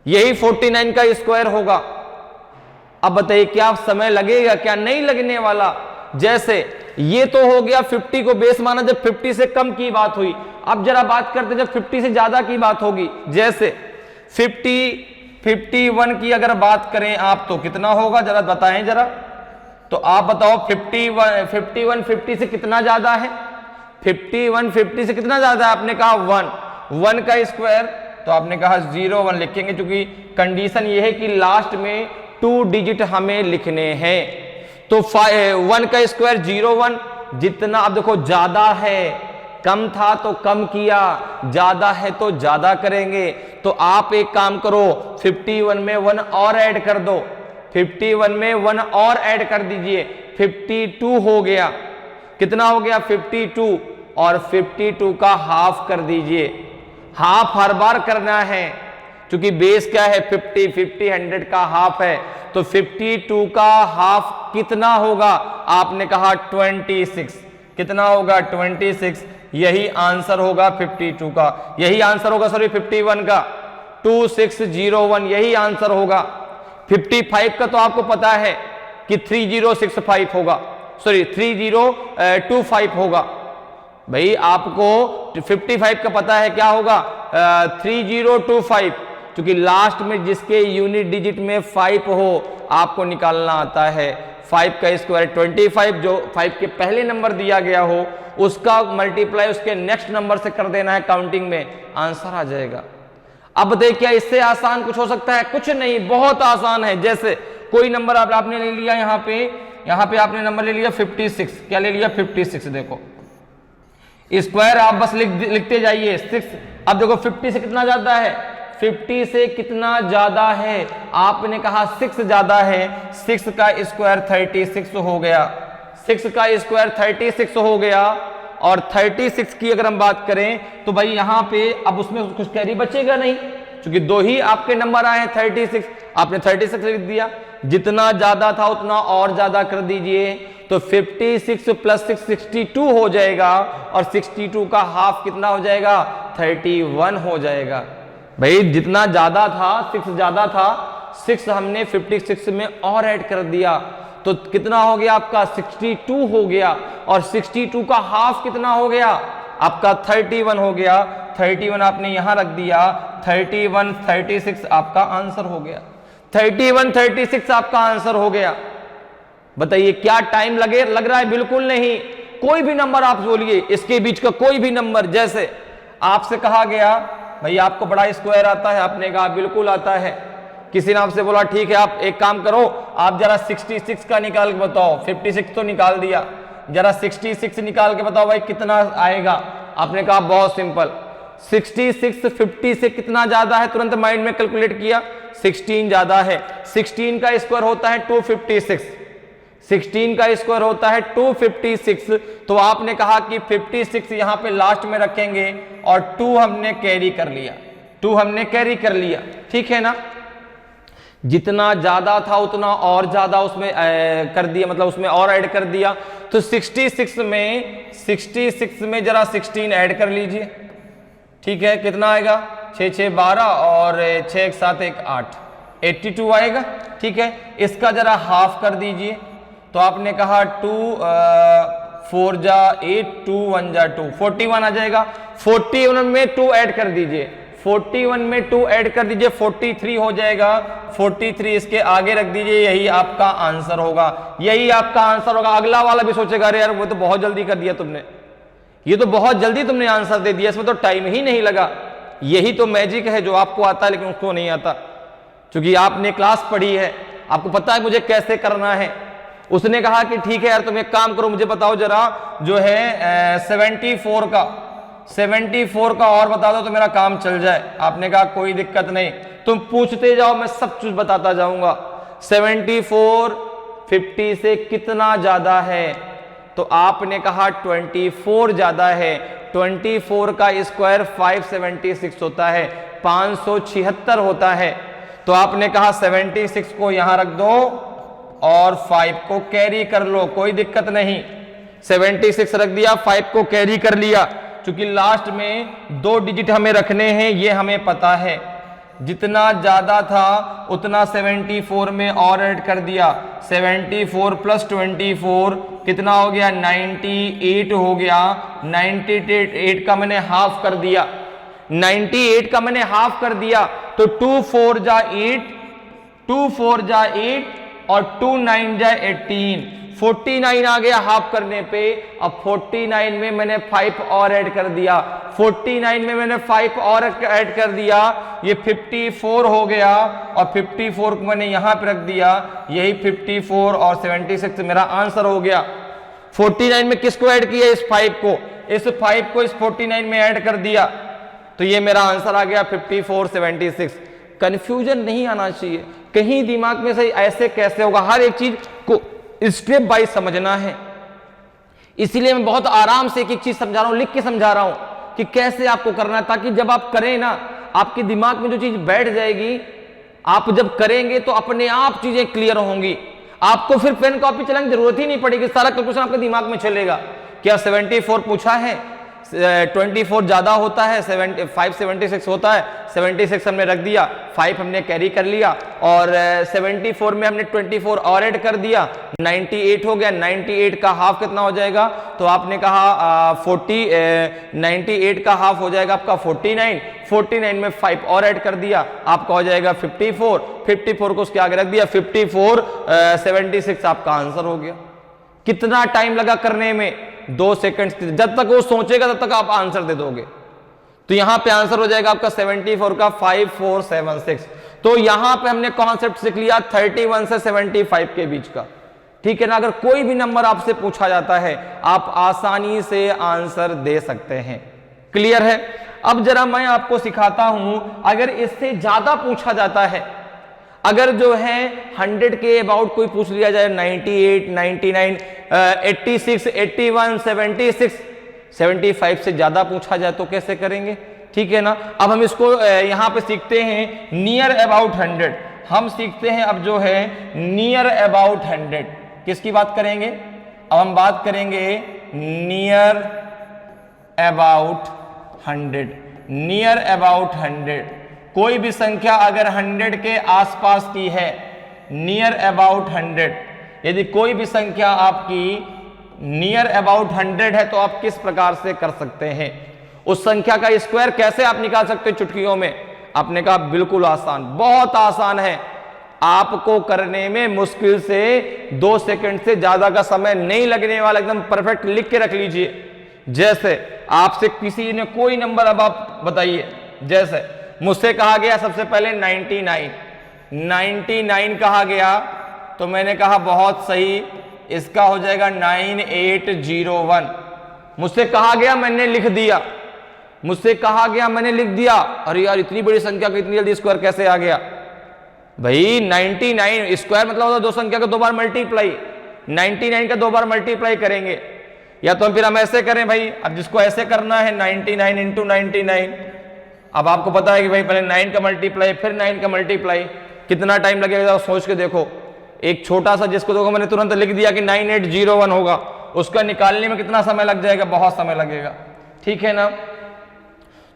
यही 49 का स्क्वायर होगा। अब बताइए क्या समय लगेगा, क्या नहीं लगने वाला। जैसे ये तो हो गया 50 को बेस माना जब 50 से कम की बात हुई। अब जरा बात करते जब 50 से ज्यादा की बात होगी, जैसे 51 की अगर बात करें आप तो कितना होगा जरा बताएं जरा, तो आप बताओ 51 50 से कितना ज्यादा है, 51 50 से कितना ज्यादा है, आपने कहा 1 का स्क्वायर, तो आपने कहा 0 1 लिखेंगे, क्योंकि कंडीशन ये है कि लास्ट में 2 डिजिट हमें लिखने हैं। तो 1 का स्क्वायर 0 1, जितना अब देखो ज्यादा है, कम था तो कम किया, ज्यादा है तो ज्यादा करेंगे। तो आप एक काम करो, 51 में 1 और ऐड कर दो, 51 में 1 और ऐड कर दीजिए, 52 हो गया। कितना हो गया 52, और 52 का हाफ कर दीजिए। हाफ हर बार करना है, क्योंकि बेस क्या है 50, 50 100 का हाफ है, तो 52 का हाफ कितना होगा, आपने कहा 26, कितना होगा 26, यही आंसर होगा 52 का, यही आंसर होगा सॉरी 51 का, 2601 यही आंसर होगा। 55 का तो आपको पता है कि 3065 होगा, सॉरी 3025 होगा। भाई आपको 55 का पता है क्या होगा 3025, क्योंकि लास्ट में जिसके यूनिट डिजिट में 5 हो आपको निकालना आता है। 5 का स्क्वायर 25, जो 5 के पहले नंबर दिया गया हो उसका मल्टीप्लाई उसके नेक्स्ट नंबर से कर देना है काउंटिंग में, आंसर आ जाएगा। अब बताइए क्या इससे आसान कुछ हो सकता है, कुछ नहीं, बहुत आसान है। जैसे कोई नंबर आपने ले लिया, यहाँ पे आपने नंबर ले लिया 56, क्या ले लिया 56, देखो स्क्वायर आप बस लिखते जाइए 6। अब देखो 50 से कितना ज्यादा है, 50 से कितना ज्यादा है, आपने कहा 6 ज्यादा है, 6 का स्क्वायर 36 हो गया, 6 का स्क्वायर 36 हो गया। और 36 की अगर हम बात करें तो भाई यहाँ पे अब उसमें कुछ कैरी बचेगा नहीं, क्योंकि 2 ही आपके नंबर आए हैं 36, आपने 36 लिख दिया, जितना ज्यादा था उतना और ज्यादा कर दीजिए, तो 56 प्लस 6 62 हो जाएगा, और 62 का हाफ कितना हो जाएगा 31 हो जाएगा। भाई जितना ज्यादा था 6 ज्यादा था, 6 हमने 56 में और ऐड कर दिया, तो कितना हो गया आपका 62 हो गया, और 62 का हाफ कितना हो गया आपका 31 हो गया। 31 आपने यहां रख दिया, 31 36 आपका आंसर हो गया, 31 36 आपका आंसर हो गया। बताइए क्या टाइम लग रहा है, बिल्कुल नहीं। कोई भी नंबर आप बोलिए, इसके बीच का कोई भी नंबर, जैसे आपसे कहा गया भाई आपको बड़ा स्क्वायर आता है, आपने कहा बिल्कुल आता है। किसी ने आपसे बोला ठीक है आप एक काम करो, आप जरा 66 का निकाल के बताओ, 56 तो निकाल दिया, जरा 66 निकाल के बताओ भाई कितना आएगा। आपने कहा बहुत सिंपल, 66 50 से कितना ज्यादा है, तुरंत माइंड में कैलकुलेट किया, 16 ज्यादा है। 16 का स्क्वायर होता है 256, 16 का स्क्वायर होता है 256, तो आपने कहा कि 56 यहां पे लास्ट में रखेंगे, और 2 हमने कैरी कर लिया, 2 हमने कैरी कर लिया, ठीक है ना। जितना ज्यादा था उतना और ज्यादा उसमें कर दिया, मतलब उसमें और ऐड कर दिया, तो 66 में जरा 16 ऐड कर लीजिए, ठीक है, कितना आएगा 6 6 12 और 6 1 7 1 8, 82 आएगा, ठीक है। इसका जरा हाफ कर दीजिए, तो आपने कहा 2 4 जा 8 2 1 जा 2, 41 आ जाएगा। 41 में 2 ऐड कर दीजिए, 41 में 2 ऐड कर दीजिए 43 हो जाएगा। 43 इसके आगे रख दीजिए, यही आपका आंसर होगा, यही आपका आंसर होगा। अगला वाला भी सोचेगा अरे यार वो तो बहुत जल्दी कर दिया तुमने, ये तो बहुत जल्दी तुमने आंसर दे दिया, इसमें तो टाइम ही नहीं लगा। यही तो मैजिक है जो आपको आता है लेकिन उसको नहीं आता, क्योंकि आपने क्लास पढ़ी है, आपको पता है मुझे कैसे करना है। उसने कहा कि ठीक है यार तुम एक काम करो, मुझे बताओ जरा जो है 74 का और बता दो तो मेरा काम चल जाए। आपने कहा कोई दिक्कत नहीं, तुम पूछते जाओ मैं सब कुछ बताता जाऊंगा। 74 50 से कितना ज्यादा है, तो आपने कहा 24 ज्यादा है। 24 का स्क्वायर 576 होता है, 576 होता है। तो आपने कहा 76 को यहां रख दो और 5 को कैरी कर लो, कोई दिक्कत नहीं। 76 रख दिया, 5 को कैरी कर लिया, क्योंकि लास्ट में 2 डिजिट हमें रखने हैं, ये हमें पता है। जितना ज्यादा था उतना 74 में और ऐड कर दिया। 74 प्लस 24 कितना हो गया, 98 हो गया। 98 का मैंने हाफ कर दिया, 98 का मैंने हाफ कर दिया, तो 2 4 जा 8, 2 4 जा 8 और 2 9 जा 18, 49 आ गया हाफ करने पे। अब 49 में मैंने 5 और ऐड कर दिया, 49 में मैंने 5 और ऐड कर दिया, ये 54 हो गया। और 54 को मैंने यहां पे रख दिया, यही 54 और 76 मेरा आंसर हो गया। 49 में किसको ऐड किया, इस 5 को, इस 5 को इस 49 में ऐड कर दिया, तो ये मेरा आंसर आ गया 54 76। कंफ्यूजन नहीं आना चाहिए कहीं दिमाग में, सही ऐसे कैसे होगा, हर एक चीज को स्टेप बाय समझना है। इसीलिए मैं बहुत आराम से एक एक चीज समझा रहा हूं, लिख के समझा रहा हूं कि कैसे आपको करना है, ताकि जब आप करें ना आपके दिमाग में जो चीज बैठ जाएगी, आप जब करेंगे तो अपने आप चीजें क्लियर होंगी। आपको फिर पेन कॉपी चलाने की जरूरत ही नहीं पड़ेगी, सारा कैलकुलेशन आपके दिमाग में चलेगा। क्या 74 पूछा है, 24 ज्यादा होता है, 576 होता है, 76 हमने रख दिया, 5 हमने कैरी कर लिया और 74 में हमने 24 और ऐड कर दिया, 98 हो गया। 98 का हाफ कितना हो जाएगा, तो आपने कहा 98 का हाफ हो जाएगा आपका 49, 49 में 5 और ऐड कर दिया, आपका हो जाएगा 54, 54 को उसके आगे रख दिया, 54 76 आपका आंसर हो गया। कितना टाइम लगा करने में, 2 सेकंड। जब तक वो सोचेगा तब तक आप आंसर दे दोगे। तो यहां पे आंसर हो जाएगा आपका 74 का 5476। तो यहां पे हमने कॉन्सेप्ट सीख लिया 31 से 75 के बीच का, ठीक है ना। अगर कोई भी नंबर आपसे पूछा जाता है आप आसानी से आंसर दे सकते हैं। क्लियर है। अब जरा मैं आपको सिखाता हूं, अगर इससे ज्यादा पूछा जाता है, अगर जो है 100 के अबाउट कोई पूछ लिया जाए, 98 99 86 81 76 75 से ज्यादा पूछा जाए तो कैसे करेंगे, ठीक है ना। अब हम इसको यहां पे सीखते हैं नियर अबाउट 100। हम सीखते हैं अब जो है नियर अबाउट 100। किसकी बात करेंगे, अब हम बात करेंगे नियर अबाउट 100। नियर अबाउट 100, कोई भी संख्या अगर 100 के आसपास की है, नियर अबाउट 100, यदि कोई भी संख्या आपकी नियर अबाउट 100 है तो आप किस प्रकार से कर सकते हैं, उस संख्या का स्क्वायर कैसे आप निकाल सकते हैं चुटकियों में। आपने कहा बिल्कुल आसान, बहुत आसान है, आपको करने में मुश्किल से 2 सेकंड से ज्यादा का समय नहीं लगने वाला, एकदम परफेक्ट लिख के रख लीजिए। जैसे आपसे किसी ने कोई नंबर, अब आप बताइए, जैसे मुझसे कहा गया सबसे पहले 99 कहा गया, तो मैंने कहा बहुत सही, इसका हो जाएगा 9801। मुझसे कहा गया, मैंने लिख दिया, मुझसे कहा गया मैंने लिख दिया। अरे यार इतनी बड़ी संख्या का इतनी जल्दी स्क्वायर कैसे आ गया भाई। 99 स्क्वायर मतलब होता 2 संख्या का 2 बार मल्टीप्लाई, 99 का 2 बार मल्टीप्लाई करेंगे। या तो फिर हम ऐसे करें भाई, अब जिसको ऐसे करना है 99 इंटू 99, अब आपको पता है कि भाई पहले 9 का मल्टीप्लाई फिर 9 का मल्टीप्लाई, कितना टाइम लगेगा सोच के देखो। एक छोटा सा जिसको देखो मैंने तुरंत लिख दिया कि 9801 होगा, उसका निकालने में कितना समय लग जाएगा, बहुत समय लगेगा, ठीक है ना।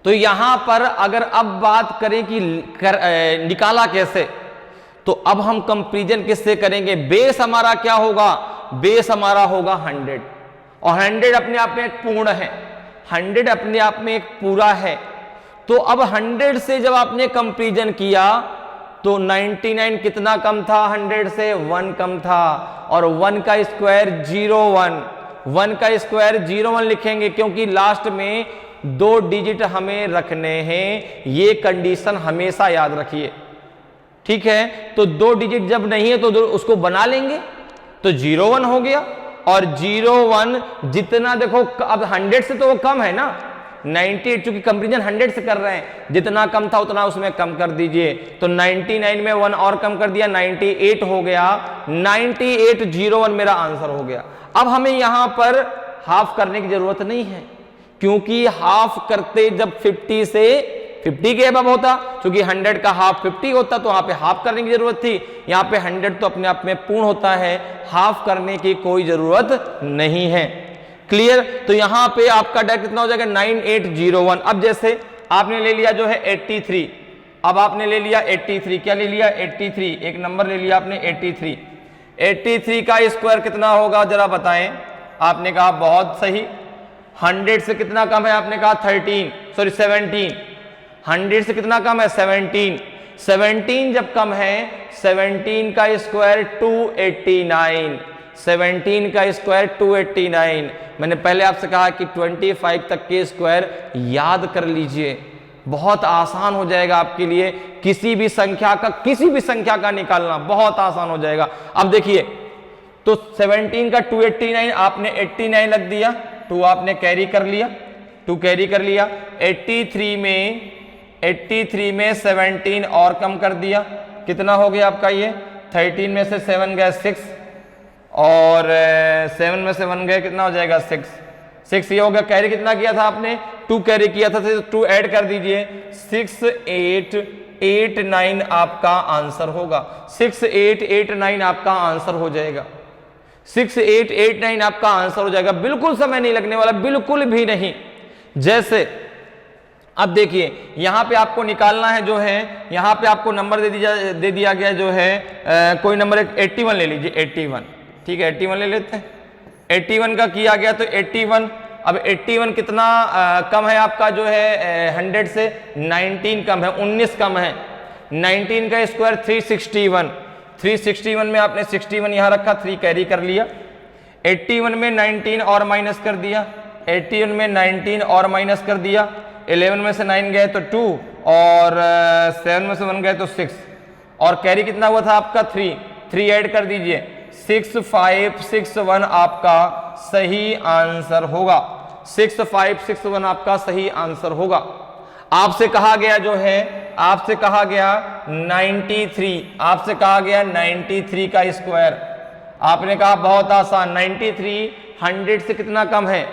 तो यहां पर अगर अब बात करें कि निकाला कैसे, तो अब हम कंपैरिजन किससे करेंगे। बेस हमारा क्या होगा, बेस हमारा होगा 100, और 100 अपने आप में एक पूर्ण है, 100 अपने आप में एक पूरा है। तो अब 100 से जब आपने कंपैरिजन किया तो 99 कितना कम था 100 से, 1 कम था, और 1 का स्क्वायर 01, 1 का स्क्वायर 01 लिखेंगे क्योंकि लास्ट में 2 डिजिट हमें रखने हैं, ये कंडीशन हमेशा याद रखिए, ठीक है। तो 2 डिजिट जब नहीं है तो उसको बना लेंगे, तो 01 हो गया, और 01 जितना देखो अब 100 से तो वो कम है ना, 98 चूंकि कंपैरिजन 100 से कर रहे हैं, जितना कम था उतना उसमें कम कर दीजिए, तो 99 में 1 और कम कर दिया, 98 हो गया, 9801 मेरा आंसर हो गया। अब हमें यहां पर हाफ करने की जरूरत नहीं है, क्योंकि हाफ करते जब 50 से 50 के अबव होता, क्योंकि 100 का हाफ 50 होता, तो वहां पे हाफ करने की जरूरत थी। यहां पे 100 तो अपने आप में पूर्ण होता है, हाफ करने की कोई जरूरत नहीं है। क्लियर? तो यहां पे आपका डायरेक्ट कितना हो जाएगा 9801। अब जैसे आपने ले लिया जो है 83, अब आपने ले लिया 83, क्या ले लिया 83, एक नंबर ले लिया आपने 83, 83 का स्क्वायर कितना होगा जरा बताएं। आपने कहा बहुत सही, 100 से कितना कम है, आपने कहा 17, 100 से कितना कम है 17, 17 जब कम है, 17 का स्क्वायर 289, 17 का स्क्वायर 289। मैंने पहले आपसे कहा कि 25 तक के स्क्वायर याद कर लीजिए, बहुत आसान हो जाएगा आपके लिए, किसी भी संख्या का निकालना बहुत आसान हो जाएगा। अब देखिए, तो 17 का 289, आपने 89 लग दिया, 2 आपने कैरी कर लिया, 2 कैरी कर लिया, 83 में 17 और कम कर दिया, कितना हो गया आपका ये 13 में से 7 गए 6, और 7 में से 1 गए कितना हो जाएगा 6 ये हो गया। कैरी कितना किया था आपने 2 कैरी किया था, तो 2 ऐड कर दीजिए, 6889 आपका आंसर होगा, 6889 आपका आंसर हो जाएगा, 6889 आपका आंसर हो जाएगा। बिल्कुल समय नहीं लगने वाला, बिल्कुल भी नहीं। जैसे अब देखिए यहां पे आपको निकालना है जो है, यहां पे आपको नंबर दे दिया गया जो है कोई नंबर 81 ले लीजिए, 81, ठीक है 81 ले लेते हैं। 81 का किया गया तो 81, अब 81 कितना कम है आपका जो है 100 से, 19 कम है, 19 कम है, 19 का स्क्वायर 361, 361 में आपने 61 यहां रखा, 3 कैरी कर लिया, 81 में 19 और माइनस कर दिया, 81 में 19 और माइनस कर दिया, 11 में से 9 गए तो 2, और 7 में से 1 गए तो 6, और कैरी कितना हुआ था आपका 3 ऐड कर दीजिए, 6561 आपका सही आंसर होगा, 6561 आपका सही आंसर होगा। आपसे कहा गया जो है, आपसे कहा गया 93, आपसे कहा गया 93 का स्क्वायर, आपने कहा बहुत आसान, 93 100 से कितना कम है,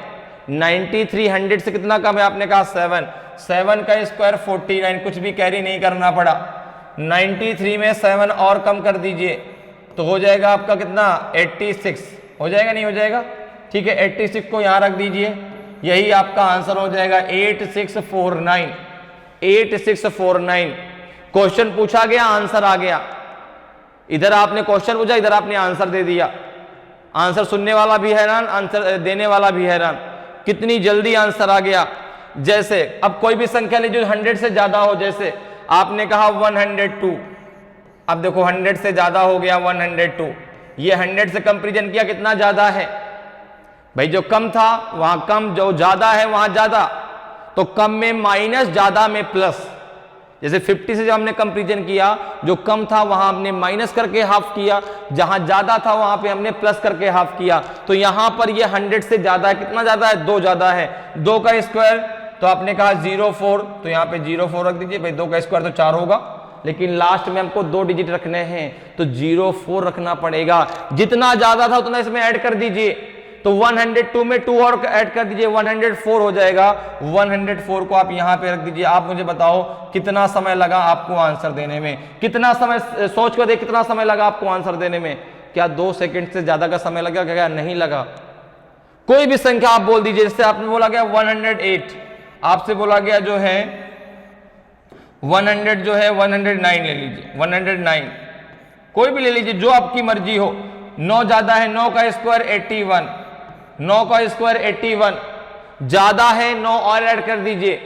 93 100 से कितना कम है, आपने कहा 7 का स्क्वायर 49, कुछ भी कैरी नहीं करना पड़ा, 93 में 7 और कम कर दीजिए तो हो जाएगा आपका कितना 86, हो जाएगा नहीं हो जाएगा, ठीक है 86 को यहां रख दीजिए, यही आपका आंसर हो जाएगा 8649, 8649। क्वेश्चन पूछा गया, आंसर आ गया, इधर आपने क्वेश्चन पूछा, इधर आपने आंसर दे दिया, आंसर सुनने वाला भी हैरान, आंसर देने वाला भी हैरान, कितनी जल्दी आंसर आ गया। जैसे अब कोई भी संख्या ले जो 100 से ज्यादा हो, जैसे आपने कहा 102, अब देखो 100 से ज्यादा हो गया 102, ये 100 से कंपैरिजन किया, कितना ज्यादा है भाई, जो कम था वहां कम, जो ज्यादा है वहां ज्यादा, तो कम में माइनस, ज्यादा में प्लस। जैसे 50 से जब हमने कंपैरिजन किया, जो कम था वहां हमने माइनस करके हाफ किया, जहां ज्यादा था वहां पे हमने प्लस करके हाफ किया। तो यहां पर ये 100 से ज्यादा है, कितना ज्यादा है 2 ज्यादा है, 2 का स्क्वायर तो आपने कहा 04, तो यहां पे 04 रख दीजिए भाई, 2 का स्क्वायर तो 4 होगा, लेकिन लास्ट में हमको 2 डिजिट रखने हैं तो 04 रखना पड़ेगा, जितना ज्यादा था उतना इसमें ऐड कर दीजिए, तो 102 में 2 और ऐड कर दीजिए, 104 हो जाएगा, 104 को आप यहां पे रख दीजिए। आप मुझे बताओ कितना समय लगा आपको आंसर देने में, कितना समय, सोच कर देख कितना समय लगा आपको आंसर देने में, क्या 2 सेकंड से ज्यादा का समय लगा, क्या नहीं लगा? कोई भी संख्या आप बोल दीजिए, जैसे आपने बोला गया 108, आपसे बोला गया जो है 100 जो है 109 ले लीजिए, 109 कोई भी ले लीजिए जो आपकी मर्जी हो, 9 ज्यादा है, 9 का स्क्वायर 81, 9 का स्क्वायर 81, ज्यादा है 9 और ऐड कर दीजिए,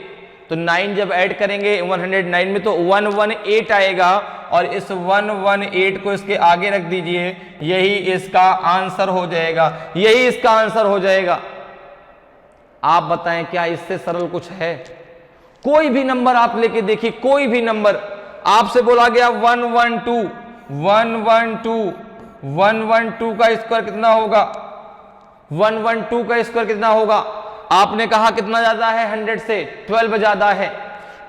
तो 9 जब ऐड करेंगे 109 में तो 118 आएगा, और इस 118 को इसके आगे रख दीजिए, यही इसका आंसर हो जाएगा, यही इसका आंसर हो जाएगा। आप बताएं क्या इससे सरल कुछ है? कोई भी नंबर आप लेके देखिए, कोई भी नंबर आपसे बोला गया 112 का स्क्वायर कितना होगा, 112 का स्क्वायर कितना होगा? आपने कहा कितना ज्यादा है 100 से, 12 ज्यादा है।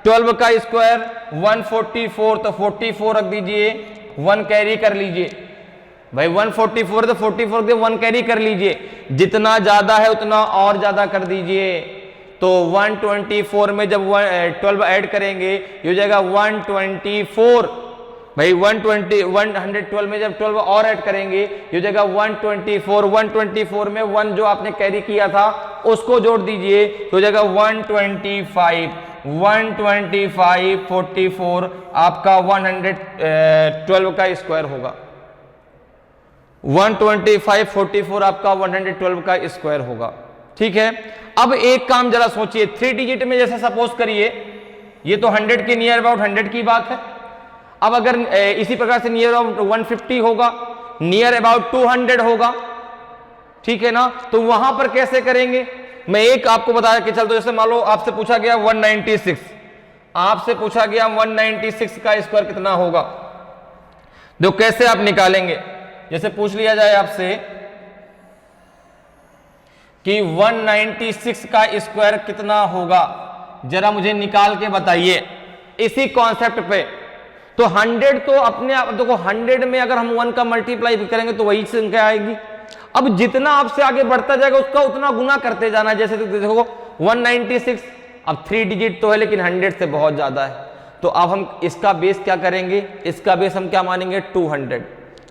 12 का स्क्वायर 144, तो 44 रख दीजिए, 1 कैरी कर लीजिए भाई, 144 तो 44 के 1 कैरी कर लीजिए, जितना ज्यादा है उतना और ज्यादा कर दीजिए। तो 124 में जब 12 ऐड करेंगे ये हो जाएगा 124 भाई, 112 में जब 12 और ऐड करेंगे ये हो जाएगा 124। 124 में 1 जो आपने कैरी किया था उसको जोड़ दीजिए तो हो जाएगा 125। 125 44 आपका 112 का स्क्वायर होगा। 125 44 आपका 112 का स्क्वायर होगा। ठीक है, अब एक काम जरा सोचिए, 3 डिजिट में जैसे सपोज करिए, ये तो 100 के नियर अबाउट 100 की बात है। अब अगर इसी प्रकार से नियर अबाउट 150 होगा, नियर अबाउट 200 होगा, ठीक है ना, तो वहां पर कैसे करेंगे? मैं एक आपको बताया कि चल, तो जैसे मान लो आपसे पूछा गया 196, आपसे पूछा गया 196 का स्क्वायर कितना होगा, तो कैसे आप निकालेंगे? जैसे पूछ लिया जाए आपसे कि 196 का स्क्वायर कितना होगा, जरा मुझे निकाल के बताइए इसी कॉन्सेप्ट पे। तो 100 तो अपने आप देखो, 100 में अगर हम 1 का मल्टीप्लाई करेंगे तो वही संख्या आएगी। अब जितना आपसे आगे बढ़ता जाएगा उसका उतना गुना करते जाना। जैसे तो देखो 196, अब 3 डिजिट तो है लेकिन 100 से बहुत ज्यादा है, तो अब हम इसका बेस क्या करेंगे? इसका बेस हम क्या मानेंगे? 200।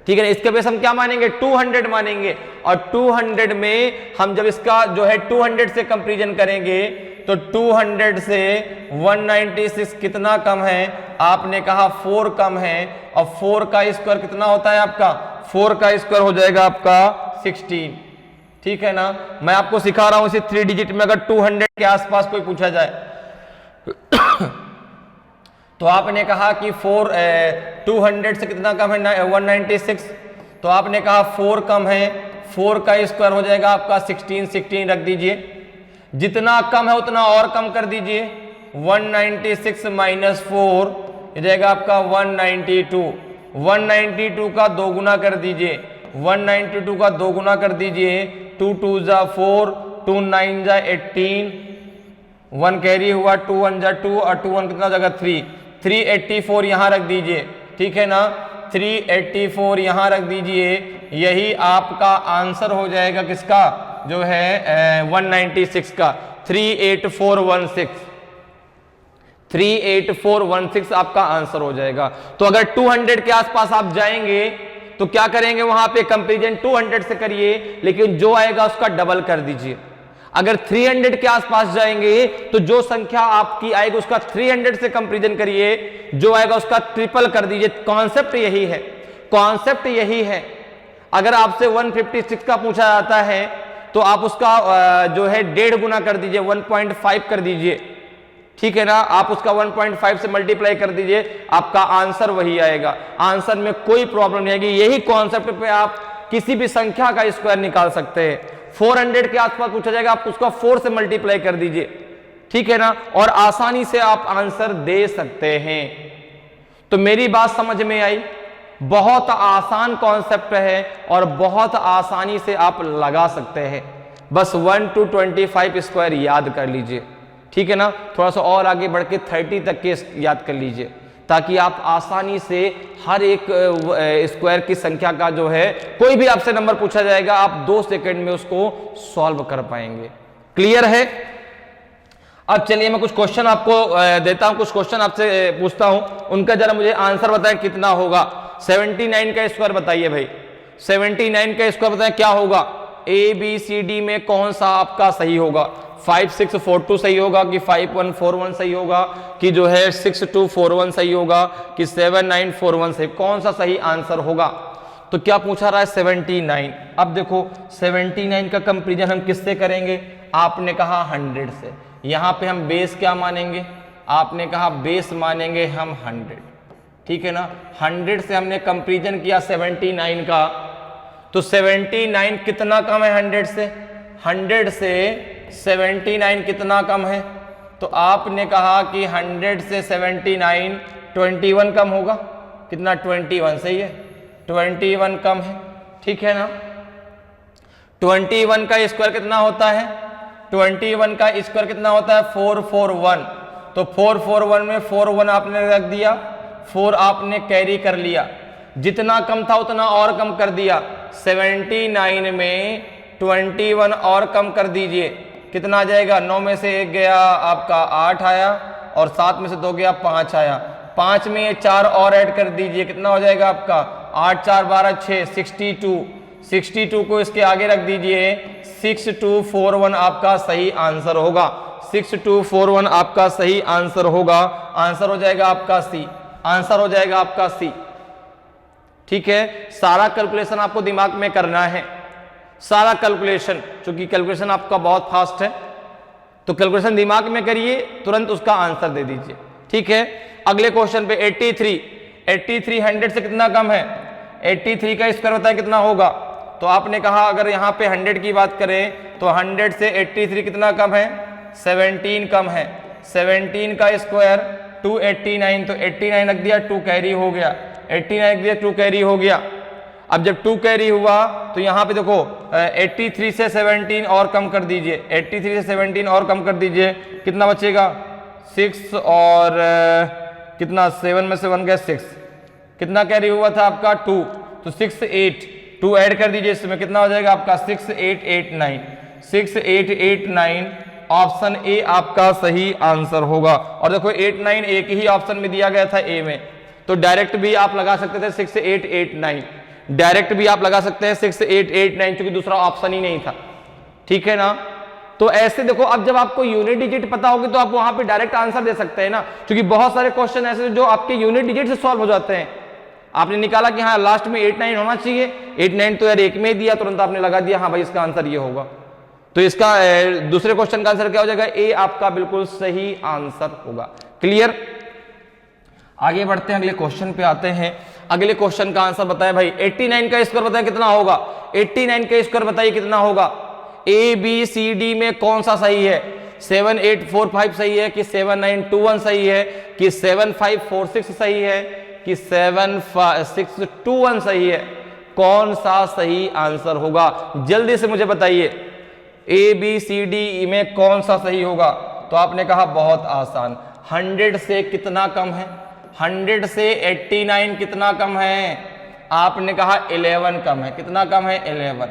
ठीक है ना, इसका बेस हम क्या मानेंगे? 200 मानेंगे। और 200 में हम जब इसका जो है 200 से कंपैरिजन करेंगे तो 200 से 196 कितना कम है? आपने कहा 4 कम है, और 4 का स्क्वायर कितना होता है आपका? 4 का स्क्वायर हो जाएगा आपका 16। ठीक है ना, मैं आपको सिखा रहा हूं इसे 3 डिजिट में। अगर 200 के आसपास कोई पूछा जाए तो आपने कहा कि 200 से कितना कम है? 196, तो आपने कहा 4 कम है, 4 का स्क्वायर हो जाएगा आपका 16। 16 रख दीजिए, जितना कम है उतना और कम कर दीजिए। 196 माइनस 4 हो जाएगा आपका 192। 192 का 2 गुना कर दीजिए, 192 का 2 गुना कर दीजिए। 2 2 जा 4, 2 9 जा 18, 1 कैरी हुआ, 2 1 जा 2, और 2 1 कितना हो जाएगा 3। 384 यहां रख दीजिए, ठीक है ना, 384 यहां रख दीजिए। यही आपका आंसर हो जाएगा किसका? जो है 196 का। 38416, 38416 आपका आंसर हो जाएगा। तो अगर 200 के आसपास आप जाएंगे तो क्या करेंगे? वहां पे कंपैरिजन 200 से करिए, लेकिन जो आएगा उसका डबल कर दीजिए। अगर 300 के आसपास जाएंगे तो जो संख्या आपकी आएगी उसका 300 से कंपैरिजन करिए, जो आएगा उसका ट्रिपल कर दीजिए। कॉन्सेप्ट यही है, कॉन्सेप्ट यही है। अगर आपसे 156 का पूछा जाता है तो आप उसका जो है 1.5 गुना कर दीजिए, 1.5 कर दीजिए। ठीक है ना, आप उसका 1.5 से मल्टीप्लाई कर दीजिए, आपका आंसर वही आएगा। आंसर में कोई प्रॉब्लम नहीं आएगी। यही कॉन्सेप्ट पे आप किसी भी संख्या का स्क्वायर निकाल सकते हैं। 400 के आसपास पूछा जाएगा, आप उसका 4 से मल्टीप्लाई कर दीजिए, ठीक है ना, और आसानी से आप आंसर दे सकते हैं। तो मेरी बात समझ में आई? बहुत आसान कॉन्सेप्ट है और बहुत आसानी से आप लगा सकते हैं। बस 1 to 25 स्क्वायर याद कर लीजिए, ठीक है ना। थोड़ा सा और आगे बढ़ के 30 तक के याद कर लीजिए, ताकि आप आसानी से हर एक स्क्वायर की संख्या का जो है, कोई भी आपसे नंबर पूछा जाएगा आप 2 सेकंड में उसको सॉल्व कर पाएंगे। क्लियर है? अब चलिए मैं कुछ क्वेश्चन आपको देता हूं, कुछ क्वेश्चन आपसे पूछता हूं, उनका जरा मुझे आंसर बताएं कितना होगा। 79 का स्क्वायर बताइए भाई, 79 का स्क्वायर बताएं क्या होगा। ए बी सी डी में कौन सा आपका सही होगा? 5642 सही होगा कि 5141 सही होगा कि जो है 6241 सही होगा कि 7941 सही? कौन सा सही आंसर होगा? तो क्या पूछा रहा है? 79। अब देखो 79 का कंपैरिजन हम किससे करेंगे? आपने कहा 100 से। यहां पे हम बेस क्या मानेंगे? आपने कहा बेस मानेंगे हम 100, ठीक है ना। 100 से हमने कंपैरिजन किया 79 का, तो 79 कितना कम है 100 से? 100 से 79 कितना कम है? तो आपने कहा कि 100 से 79 21 कम होगा। कितना? 21, सही है, 21 कम है, ठीक है ना। 21 का स्क्वायर कितना होता है? 21 का स्क्वायर कितना होता है? 441। तो 441 में 41 आपने रख दिया, 4 आपने कैरी कर लिया, जितना कम था उतना और कम कर दिया। 79 में 21 और कम कर दीजिए, कितना आ जाएगा? 9 में से 1 गया आपका 8 आया, और 7 में से 2 गया 5 आया। 5 में ये 4 और ऐड कर दीजिए, कितना हो जाएगा आपका? 8 4 12 6, 62। 62 को इसके आगे रख दीजिए, 6241 आपका सही आंसर होगा। 6241 आपका सही आंसर होगा। आंसर हो जाएगा आपका सी, आंसर हो जाएगा आपका सी, ठीक है। सारा कैलकुलेशन आपको दिमाग में करना है, सारा कैलकुलेशन, क्योंकि कैलकुलेशन आपका बहुत फास्ट है, तो कैलकुलेशन दिमाग में करिए, तुरंत उसका आंसर दे दीजिए, ठीक है। अगले क्वेश्चन पे 83 100 से कितना कम है? 83 का स्क्वायर बताए कितना होगा? तो आपने कहा अगर यहाँ पे 100 की बात करें तो 100 से 83 कितना कम है? 17 कम है। 17 का स्क्वायर 289, तो 89 रख दिया, 2 कैरी हो गया, 89 रख दिया, 2 कैरी हो गया। अब जब 2 कैरी हुआ तो यहाँ पे देखो 83 से 17 और कम कर दीजिए, 83 से 17 और कम कर दीजिए, कितना बचेगा? 6 और कितना? 7 में से 1 गया 6, कितना कैरी हुआ था आपका? 2, तो 6 8, 2 ऐड कर दीजिए इसमें, कितना हो जाएगा आपका? 6889, 6889 ऑप्शन ए आपका सही आंसर होगा। और देखो 89 एक ही ऑप्शन में दिया गया था ए में, तो डायरेक्ट भी आप लगा सकते थे 6889, डायरेक्ट भी आप लगा सकते हैं 6889, क्योंकि दूसरा ऑप्शन ही नहीं था, ठीक है ना। तो ऐसे देखो, अब जब आपको यूनिट डिजिट पता होगी तो आप वहां पे डायरेक्ट आंसर दे सकते हैं ना, क्योंकि बहुत सारे क्वेश्चन ऐसे जो आपके यूनिट डिजिट से सॉल्व हो जाते हैं। आपने निकाला कि हाँ लास्ट में 89 होना चाहिए, 89 तो यार एक में ही दिया, तुरंत आपने लगा दिया हाँ भाई इसका आंसर ये होगा। तो इसका दूसरे क्वेश्चन का आंसर क्या हो जाएगा? ए आपका बिल्कुल सही आंसर होगा। क्लियर? आगे बढ़ते हैं, अगले क्वेश्चन पे आते हैं। अगले क्वेश्चन का आंसर बताएं भाई। 89 का स्क्वायर बताएं कितना होगा? 89 का स्क्वायर बताइए कितना होगा? ए बी सी डी में कौन सा सही है? 7845 सही है कि 7921 सही है कि 7546 सही है कि 7621 सही है? कौन सा सही आंसर होगा? जल्दी से मुझे बताइए, ए बी सी डी में कौन सा सही होगा? तो आपने कहा बहुत आसान, 100 से कितना कम है? 100 से 89 कितना कम है? आपने कहा 11 कम है। कितना कम है? 11।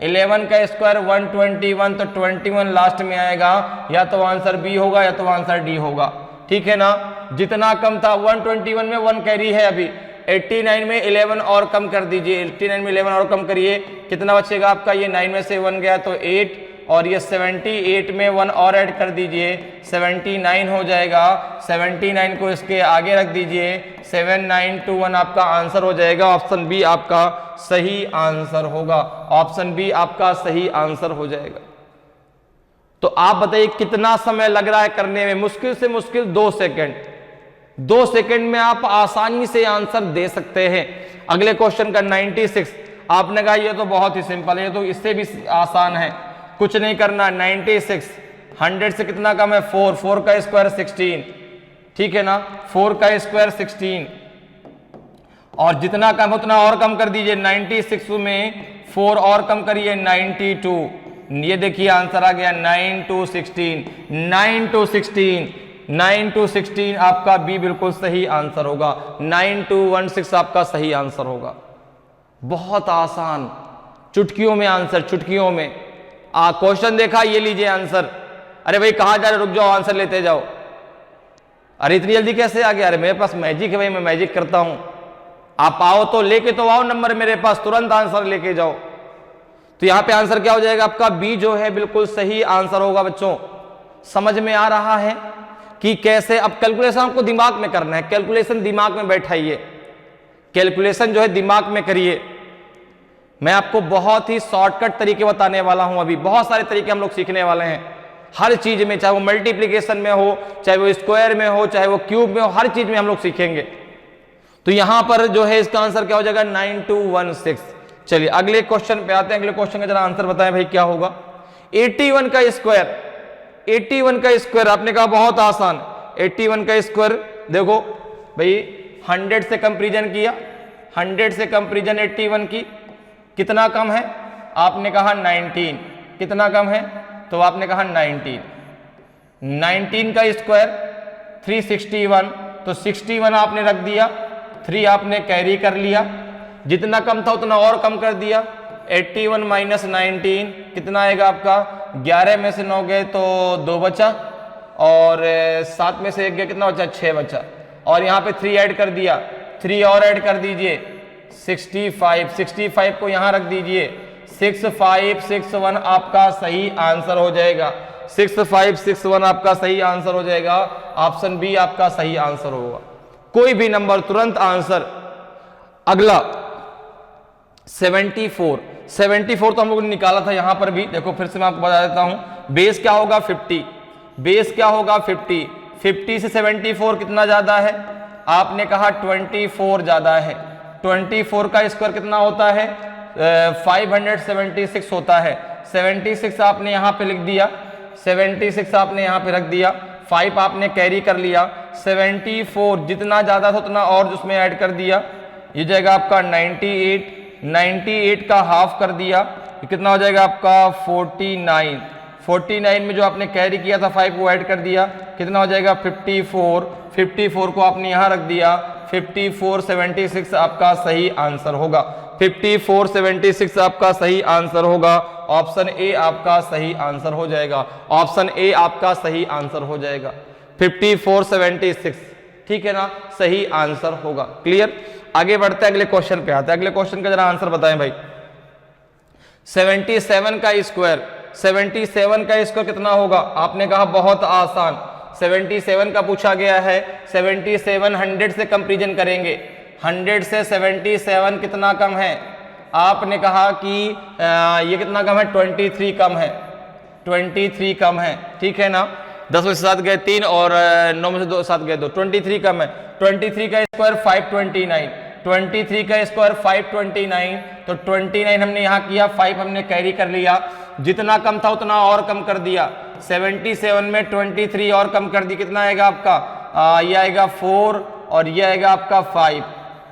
11 का स्क्वायर 121, तो 21 लास्ट में आएगा, या तो आंसर बी होगा या तो आंसर डी होगा, ठीक है ना। जितना कम था 121 में 1 कैरी है, अभी 89 में 11 और कम कर dीजिए, 89 में 11 और कम करिए, कितना बचेगा आपका? ये 9 में से 1 गया तो 8, और ये 78 में 1 और ऐड कर दीजिए, 79 हो जाएगा। 79 को इसके आगे रख दीजिए, 7921 आपका आंसर हो जाएगा। ऑप्शन बी आपका सही आंसर होगा, ऑप्शन बी आपका सही आंसर हो जाएगा। तो आप बताइए कितना समय लग रहा है करने में? मुश्किल से मुश्किल 2 सेकंड। 2 सेकंड में आप आसानी से आंसर दे सकते हैं। अगले क्वेश्चन का 96, आपने कहा ये तो बहुत ही सिंपल है, ये तो इससे भी आसान है, कुछ नहीं करना। 96 100 से कितना कम है? 4, 4 का स्क्वायर 16, ठीक है ना। 4 का स्क्वायर 16, और जितना कम उतना और कम कर दीजिए। 96 में 4 और कम करिए, 92। ये देखिए आंसर आ गया 9 to 16, 9 to 16, 9 to 16 आपका बी बिल्कुल सही आंसर होगा। 9 to 16 आपका सही आंसर होगा। बहुत आसान, चुटकियों में आंसर, चुटकियों में। क्वेश्चन देखा, ये लीजिए आंसर। अरे भाई कहाँ जा रहे, रुक जाओ, आंसर लेते जाओ। अरे इतनी जल्दी कैसे आ गया? अरे मेरे पास मैजिक है भाई, मैं मैजिक करता हूं। आप आओ तो लेके तो आओ नंबर मेरे पास, तुरंत आंसर लेके जाओ। तो यहां पे आंसर क्या हो जाएगा आपका? बी जो है बिल्कुल सही आंसर होगा। बच्चों समझ में आ रहा है कि कैसे? अब कैलकुलेशन आपको दिमाग में करना है, कैलकुलेशन दिमाग में बैठाइए, कैलकुलेशन जो है दिमाग में करिए। मैं आपको बहुत ही शॉर्टकट तरीके बताने वाला हूं, अभी बहुत सारे तरीके हम लोग सीखने वाले हैं। हर चीज में, चाहे वो मल्टीप्लीकेशन में हो, चाहे वो स्क्वायर में हो, चाहे वो क्यूब में हो, हर चीज में हम लोग सीखेंगे। तो यहां पर जो है इसका आंसर क्या हो जाएगा 9216। चलिए अगले क्वेश्चन पे आते हैं। अगले क्वेश्चन का जरा आंसर बताएं भाई क्या होगा। 81 का स्क्वायर, 81 का स्क्वायर आपने कहा बहुत आसान। 81 का स्क्वायर देखो भाई 100 से कंपैरिजन किया, 100 से कंपैरिजन 81 की, कितना कम है? आपने कहा 19। कितना कम है? तो आपने कहा 19। 19 का स्क्वायर 361, तो 61 आपने रख दिया, 3 आपने कैरी कर लिया, जितना कम था उतना और कम कर दिया। 81 माइनस 19 कितना आएगा आपका? 11 में से 9 गए तो 2 बचा, और 7 में से 1 गया, कितना बचा? 6 बचा, और यहाँ पे 3 ऐड कर दिया, 3 और ऐड कर दीजिए 65, 65 को यहाँ रख दीजिए, 6561 आपका सही आंसर हो जाएगा। 6561 आपका सही आंसर हो जाएगा। ऑप्शन बी आपका सही आंसर होगा। कोई भी नंबर तुरंत आंसर। अगला 74, 74 तो हम लोगों ने निकाला था यहां पर भी, देखो फिर से मैं आपको बता देता हूं। बेस क्या होगा 50, बेस क्या होगा 50, 50 से 74 कितना ज्यादा है? आपने कहा 24 ज्यादा है। 24 का स्क्वायर कितना होता है? 576 होता है। 76 आपने यहां पे लिख दिया, 76 आपने यहां पे रख दिया, 5 आपने कैरी कर लिया, 74 जितना ज्यादा था उतना और उसमें ऐड कर दिया, ये जाएगा आपका 98, 98 का हाफ कर दिया, ये कितना हो जाएगा आपका 49, 49 में जो आपने कैरी किया था 5 वो ऐड कर दिया, कितना हो जाएगा 54, 54 को आपने यहां रख दिया, 5476 आपका सही आंसर होगा। 5476 आपका सही आंसर होगा। ऑप्शन ए आपका सही आंसर हो जाएगा। ऑप्शन ए आपका सही आंसर हो जाएगा 5476, ठीक है ना, सही आंसर होगा। क्लियर? आगे बढ़ते हैं, अगले क्वेश्चन पे आते हैं। अगले क्वेश्चन का जरा आंसर बताएं भाई। 77 का स्क्वायर, 77 का स्क्वायर कितना होगा? आपने कहा बहुत आसान। 77 का पूछा गया है, 77 100 से कंपैरिजन करेंगे, 100 से 77 कितना कम है? आपने कहा कि ये कितना कम है? 23 कम है, 23 कम है, ठीक है ना। 10 में से 7 गए 3 और 9 में से 7 गए 2, 23 कम है। 23 का स्क्वायर 529, 23 का स्क्वायर 529, तो 29 हमने यहाँ किया, 5 हमने कैरी कर लिया, जितना कम था उतना और कम कर दिया। 77 में 23 और कम कर दी, कितना आएगा आपका? ये आएगा 4 और ये आएगा आपका 5,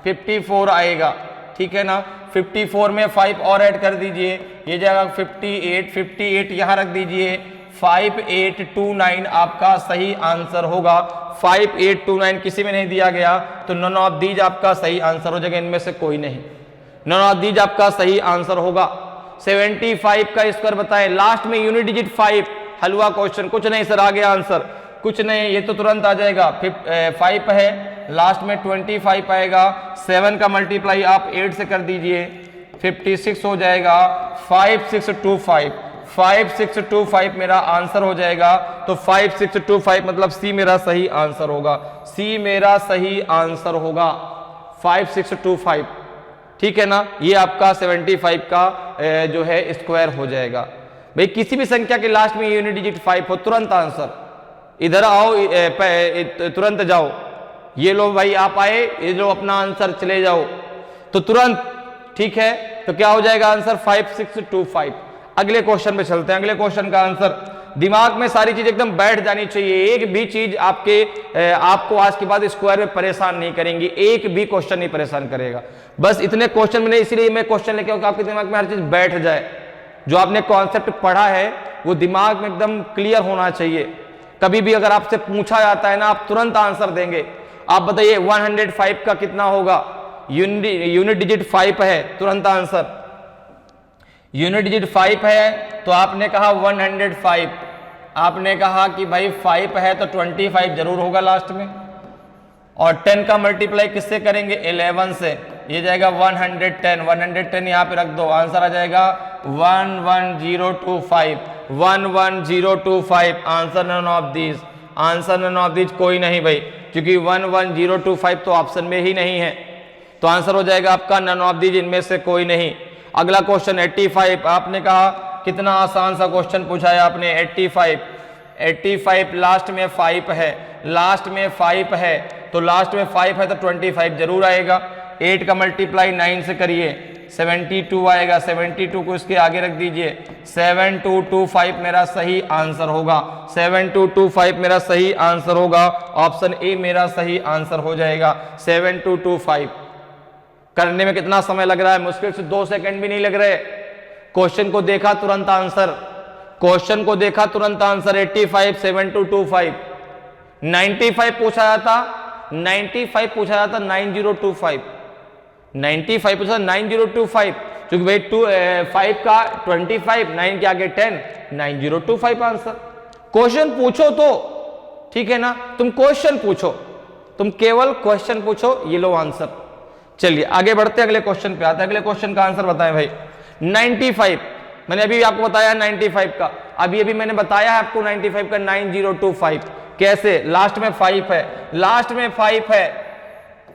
54 आएगा, ठीक है ना। 54 में 5 और ऐड कर दीजिए, ये जाएगा 58, 58 यहाँ रख दीजिए, 5829 आपका सही आंसर होगा। 5829 किसी में नहीं दिया गया, तो नन ऑफ दीज आपका सही आंसर हो जाएगा, इनमें से कोई नहीं, नन ऑफ दीज आपका सही आंसर होगा। 75 का स्क्वायर बताएं, लास्ट में यूनिट डिजिट 5, हलवा क्वेश्चन, कुछ नहीं सर, आ गया आंसर, कुछ नहीं, ये तो तुरंत आ जाएगा। 5 है, लास्ट में 25 आएगा, 7 का मल्टीप्लाई आप 8 से कर दीजिए, 56 हो जाएगा। 5625, 5625 मेरा आंसर हो जाएगा। तो 5625 मतलब सी मेरा सही आंसर होगा, सी मेरा सही आंसर होगा 5625, ठीक है ना। ये आपका 75 का जो है स्क्वायर हो जाएगा। भाई किसी भी संख्या के लास्ट में यूनिट डिजिट 5 हो, तुरंत आंसर। इधर आओ, तुरंत जाओ, ये लो भाई आप आए, ये लो अपना आंसर, चले जाओ तो तुरंत, ठीक है। तो क्या हो जाएगा आंसर? 5625। अगले क्वेश्चन पे चलते हैं। अगले क्वेश्चन का आंसर, दिमाग में सारी चीज एकदम बैठ जानी चाहिए, एक भी चीज आपको आज के बाद स्क्वायर में परेशान नहीं करेंगी, एक भी क्वेश्चन नहीं परेशान करेगा। बस इतने क्वेश्चन में नहीं, इसलिए मैं क्वेश्चन लेके आऊं कि आपके दिमाग में हर चीज बैठ जाए, जो आपने कॉन्सेप्ट पढ़ा है वो दिमाग में एकदम क्लियर होना चाहिए। कभी भी अगर आपसे पूछा जाता है ना, आप तुरंत आंसर देंगे। आप बताइए 105 का कितना होगा? यूनिट डिजिट 5 है, तुरंत आंसर। यूनिट डिजिट 5 है, तो आपने कहा 105, आपने कहा कि भाई 5 है तो 25 जरूर होगा लास्ट में, और 10 का मल्टीप्लाई किससे करेंगे? 11 से, ये जाएगा 110, 110 यहाँ पे रख दो, आंसर आ जाएगा 11025, 11025। Answer none of these, answer none of these कोई नहीं भाई, क्योंकि 11025 तो ऑप्शन में ही नहीं है, तो आंसर हो जाएगा आपका नन ऑफ दीज, इनमें से कोई नहीं। अगला क्वेश्चन 85, आपने कहा कितना आसान सा क्वेश्चन पूछा है आपने, 85। 85, लास्ट में 5 है, लास्ट में 5 है, तो लास्ट में 5 है तो 25 जरूर आएगा। 8 का मल्टीप्लाई 9 से करिए, 72 आएगा। 72 को इसके आगे रख दीजिए। 7225 मेरा सही आंसर होगा। 7225 मेरा सही आंसर होगा। ऑप्शन ए मेरा सही आंसर हो जाएगा। 7225 करने में कितना समय लग रहा है? मुश्किल से 2 सेकंड भी नहीं लग रहे। क्वेश्चन को देखा तुरंत आंसर, क्वेश्चन को देखा तुरंत आंसर। 85, 7225, 95 पूछा जाता, 95 पूछा जाता, 9025, 95 पूछा 9025, क्योंकि भाई 5 का 25, 9 के आगे 10, 9025 आंसर। क्वेश्चन पूछो तो ठीक है ना, तुम क्वेश्चन पूछो, तुम केवल क्वेश्चन पूछो, ये लो आंसर। चलिए आगे बढ़ते हैं, अगले क्वेश्चन पे आते हैं। अगले क्वेश्चन का आंसर बताएं भाई। 95 मैंने अभी आपको बताया 95 का, अभी मैंने बताया है आपको 95 का 9025 कैसे। लास्ट में 5 है, लास्ट में 5 है,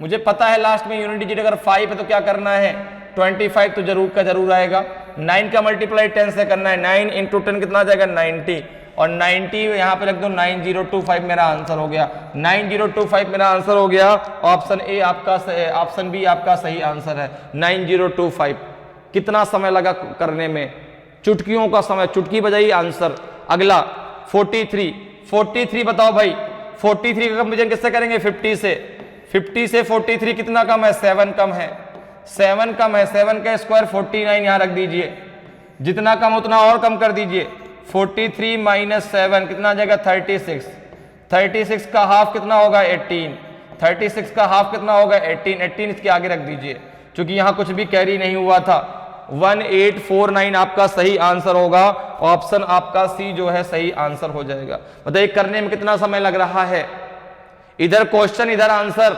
मुझे पता है लास्ट में यूनिट डिजिट अगर 5 है तो क्या करना है, 25 तो जरूर का जरूर आएगा। 9 का मल्टीप्लाई 10 से करना है, 9 इंटू 10 कितना आ जाएगा 90, और 90 यहाँ पे रख दो। 9025 मेरा आंसर हो गया। 9025 मेरा आंसर हो गया। ऑप्शन ए आपका, ऑप्शन बी आपका सही आंसर है 9025। कितना समय लगा करने में? चुटकियों का समय, चुटकी बजाई आंसर। अगला 43 बताओ भाई। 43 का कंपेरिजन किससे करेंगे? 50 से। 50 से 43 कितना कम है? 7 कम है, 7 कम है। 7 का स्क्वायर 49 यहां रख दीजिए, जितना कम उतना और कम कर दीजिए। 43 माइनस 7 कितना आ जाएगा? 36। 36 का हाफ कितना होगा? 18। 36 का हाफ कितना होगा? 18। 18 इसके आगे रख दीजिए, क्योंकि यहां कुछ भी कैरी नहीं हुआ था। 1849 आपका सही आंसर होगा। ऑप्शन आपका सी जो है सही आंसर हो जाएगा। बताइए करने में कितना समय लग रहा है? इधर क्वेश्चन इधर आंसर,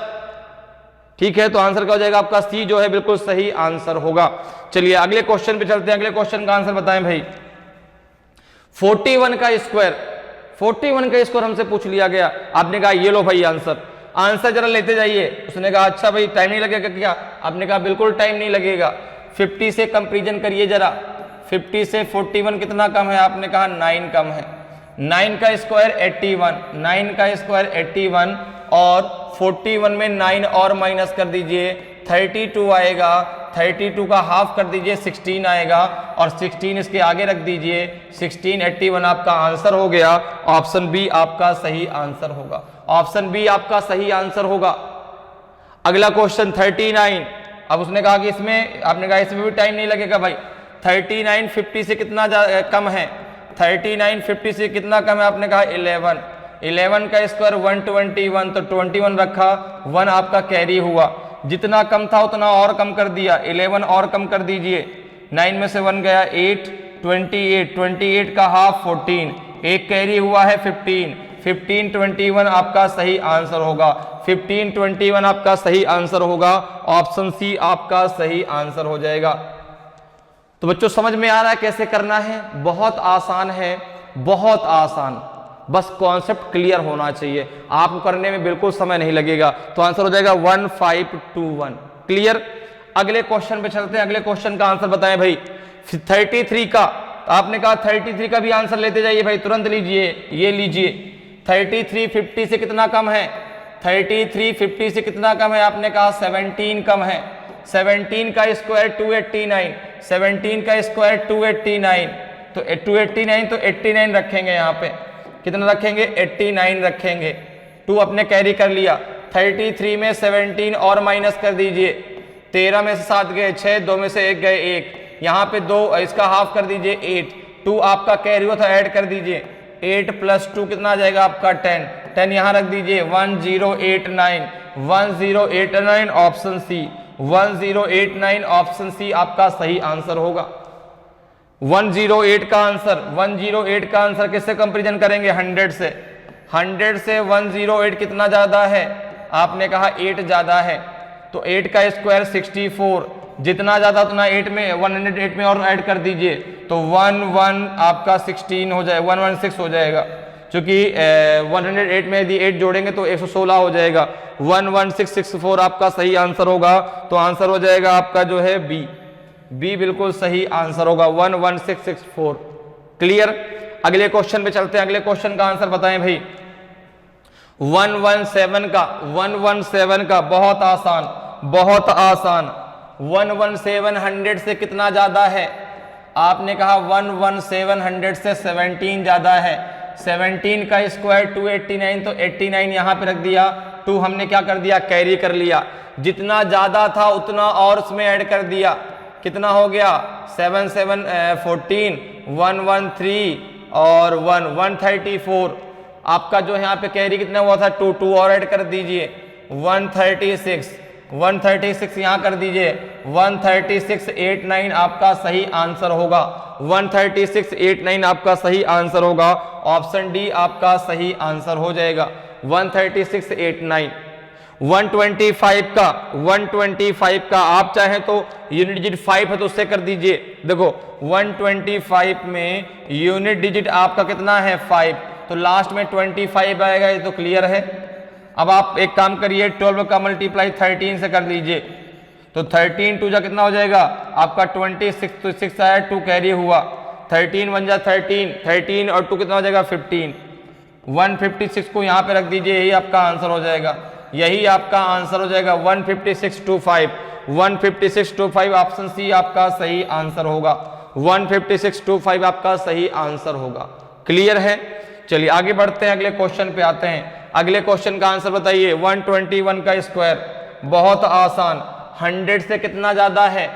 ठीक है, तो आंसर क्या हो जाएगा आपका? सी जो है बिल्कुल सही आंसर होगा। चलिए अगले क्वेश्चन पे चलते हैं। अगले क्वेश्चन का आंसर बताएं भाई। 41 का स्क्वायर, 41 का स्क्वायर हमसे पूछ लिया गया। आपने कहा ये लो भाई आंसर, आंसर जरा लेते जाइए। उसने कहा अच्छा भाई टाइम नहीं लगेगा क्या? आपने कहा बिल्कुल टाइम नहीं लगेगा। 50 से कंपैरिजन करिए जरा। 50 से 41 कितना कम है? आपने कहा 9 कम है। 9 का स्क्वायर 81, 9 का स्क्वायर 81, और 41 में 9 और माइनस कर दीजिए, 32 आएगा। 32 का हाफ कर दीजिए, 16 आएगा, और 16 इसके आगे रख दीजिए। 16, 81 आपका आंसर हो गया। ऑप्शन बी आपका सही आंसर होगा। ऑप्शन बी आपका सही आंसर होगा। अगला क्वेश्चन 39। अब उसने कहा कि इसमें, आपने कहा इसमें भी टाइम नहीं लगेगा भाई। 39 50 से कितना कम है? 39 50 से कितना कम है? आपने कहा 11। 11 का स्क्वायर 121, तो 21 रखा, 1 आपका कैरी हुआ। जितना कम था उतना और कम कर दिया, 11 और कम कर दीजिए। 9 में से 1 गया 8, 28, 28 का हाफ 14, एक कैरी हुआ है 15, 15 21 आपका सही आंसर होगा। 15 21 आपका सही आंसर होगा। ऑप्शन सी आपका सही आंसर हो जाएगा। तो बच्चों समझ में आ रहा है कैसे करना है? बहुत आसान है, बहुत आसान, बस कॉन्सेप्ट क्लियर होना चाहिए। आपको करने में बिल्कुल समय नहीं लगेगा। तो आंसर हो जाएगा 1521। क्लियर? अगले क्वेश्चन पे चलते हैं। अगले क्वेश्चन का आंसर बताएं भाई। 33 का, तो आपने कहा 33 का भी आंसर लेते जाइए भाई, तुरंत लीजिए, ये लीजिए। 33 50 से कितना कम है? 33 50 से कितना कम है? आपने कहा 17 कम है। 17 का स्क्वायर 289, 17 का स्क्वायर 289, तो 289, तो 89 रखेंगे यहाँ पे। कितना रखेंगे? 89 रखेंगे। 2 अपने कैरी कर लिया। 33 में 17 और माइनस कर दीजिए। 13 में से 7 गए 6, 2 में से 1 गए 1, यहाँ पे 2, इसका हाफ कर दीजिए 8। 2 आपका कैरी हुआ था, ऐड कर दीजिए। 8 + 2 कितना आ जाएगा आपका? 10। 10 यहाँ रख दीजिए। 1089, 1089 ऑप्शन सी, 1089 ऑप्शन सी आपका सही आंसर होगा। 108 का आंसर, 108 का आंसर किससे कंपैरिजन करेंगे? 100 से। 100 से 108 कितना ज्यादा है? आपने कहा 8 ज्यादा है, तो 8 का स्क्वायर 64, जितना ज्यादा उतना 8 में, 108 में और ऐड कर दीजिए, तो 11 आपका 16 हो जाएगा, 116 हो जाएगा। क्योंकि 108 में यदि 8 जोड़ेंगे तो 116 हो जाएगा। 11664 आपका सही आंसर होगा। तो आंसर हो जाएगा आपका जो है बी, बी बिल्कुल सही आंसर होगा, 11664। क्लियर? अगले क्वेश्चन पे चलते हैं, अगले क्वेश्चन का आंसर बताएं भाई। 117 का बहुत आसान, बहुत आसान। 117 100 से कितना ज्यादा है? आपने कहा 117 100 से 17 ज्यादा है। 17 का स्क्वायर 289, तो 89 यहां पे रख दिया। 2 हमने क्या कर दिया? कैरी कर लिया। जितना ज्यादा था उतना और उसमें ऐड कर दिया। कितना हो गया? 7 7 14, 113 और 134। आपका जो यहाँ पे कैरी कितना हुआ था? 2 2 और ऐड कर दीजिए, 136 यहाँ कर दीजिए। 13689 आपका सही आंसर होगा। 13689 आपका सही आंसर होगा। ऑप्शन डी आपका सही आंसर हो जाएगा। 13689। 125 का आप चाहें तो यूनिट डिजिट 5 है तो उससे कर दीजिए। देखो 125 में यूनिट डिजिट आपका कितना है? 5, तो लास्ट में 25 आएगा, ये तो क्लियर है। अब आप एक काम करिए, 12 का मल्टीप्लाई 13 से कर लीजिए, तो 13 2 जा कितना हो जाएगा आपका? 26, तो 6 आया, 2 कैरी हुआ। 13 1 जा 13 और 2 कितना हो जाएगा? 15। 156 को यहाँ पे रख दीजिए, यही आपका आंसर हो जाएगा, यही आपका आंसर हो जाएगा। 15625 ऑप्शन सी आपका सही आंसर होगा। 15625 आपका सही आंसर होगा। क्लियर है? चलिए आगे बढ़ते हैं, अगले क्वेश्चन पे आते हैं। अगले क्वेश्चन का आंसर बताइए। 121 का स्क्वायर, बहुत आसान। 100 से कितना ज्यादा है?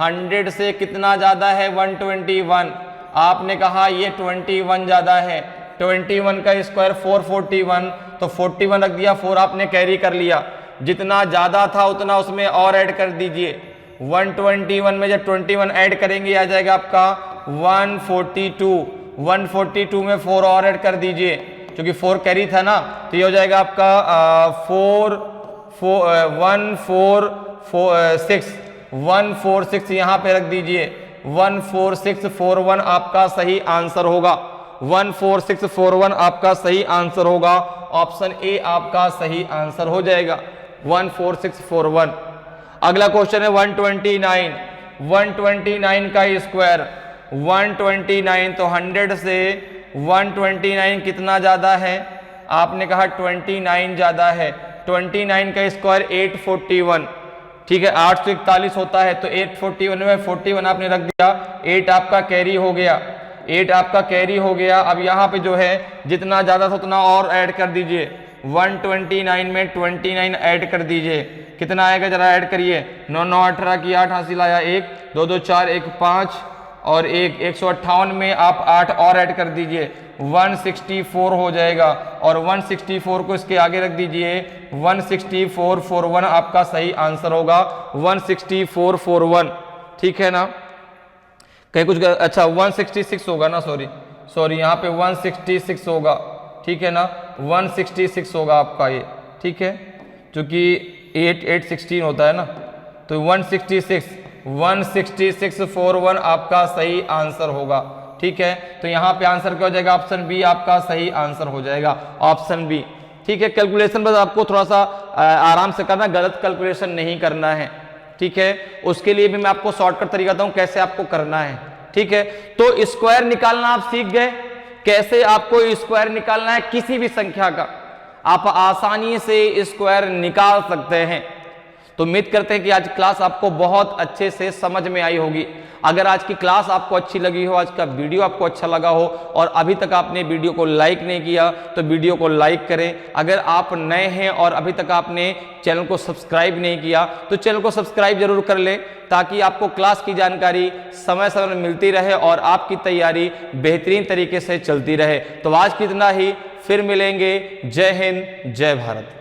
100 से कितना ज्यादा है? 121। आपने कहा ये 21 ज्यादा है। 21 का स्क्वायर 441, तो 41 रख दिया, 4 आपने कैरी कर लिया। जितना ज्यादा था उतना उसमें और ऐड कर दीजिए। 121 में जब 21 ऐड करेंगे आ जाएगा आपका 142। 142 में 4 और ऐड कर दीजिए, क्योंकि 4 कैरी था ना, तो ये हो जाएगा आपका 146 यहाँ पे रख दीजिए। 14641 आपका सही आंसर होगा। 14641 आपका सही आंसर होगा। ऑप्शन ए आपका सही आंसर हो जाएगा, 14641। अगला क्वेश्चन है 129 का स्क्वायर। 129, तो 100 से 129 कितना ज्यादा है? आपने कहा 29 ज्यादा है। 29 का स्क्वायर 841, ठीक है, 841 होता है, तो 841 में 41 आपने रख दिया, 8 आपका कैरी हो गया। 8 आपका कैरी हो गया। अब यहाँ पे जो है जितना ज्यादा था उतना और ऐड कर दीजिए। 129 में 29 ऐड कर दीजिए, कितना आएगा जरा ऐड करिए। 9 9 18 की 8 हासिल आया, 1 2 2 4 1 5 और 158 में आप 8 और ऐड कर दीजिए, 164 हो जाएगा। और 164 को इसके आगे रख दीजिए, 16441 आपका सही आंसर होगा। 16441, ठीक है ना? कहीं कुछ अच्छा 166 होगा ना, सॉरी यहाँ पे 166 होगा, ठीक है ना? 166 होगा आपका ये, ठीक है, क्योंकि 8 8 16 होता है ना, तो 16641 आपका सही आंसर होगा, ठीक है। तो यहाँ पे आंसर क्या हो जाएगा? ऑप्शन बी आपका सही आंसर हो जाएगा, ऑप्शन बी, ठीक है। कैलकुलेशन बस आपको थोड़ा सा आराम से करना, गलत कैलकुलेशन नहीं करना है, ठीक है। उसके लिए भी मैं आपको शॉर्टकट तरीका बताऊं कैसे आपको करना है, ठीक है। तो स्क्वायर निकालना आप सीख गए, कैसे आपको स्क्वायर निकालना है किसी भी संख्या का, आप आसानी से स्क्वायर निकाल सकते हैं। तो उम्मीद करते हैं कि आज क्लास आपको बहुत अच्छे से समझ में आई होगी। अगर आज की क्लास आपको अच्छी लगी हो, आज का वीडियो आपको अच्छा लगा हो और अभी तक आपने वीडियो को लाइक नहीं किया तो वीडियो को लाइक करें। अगर आप नए हैं और अभी तक आपने चैनल को सब्सक्राइब नहीं किया तो चैनल को सब्सक्राइब जरूर कर लें, ताकि आपको क्लास की जानकारी समय समय में मिलती रहे और आपकी तैयारी बेहतरीन तरीके से चलती रहे। तो आज कितना ही, फिर मिलेंगे। जय हिंद, जय भारत।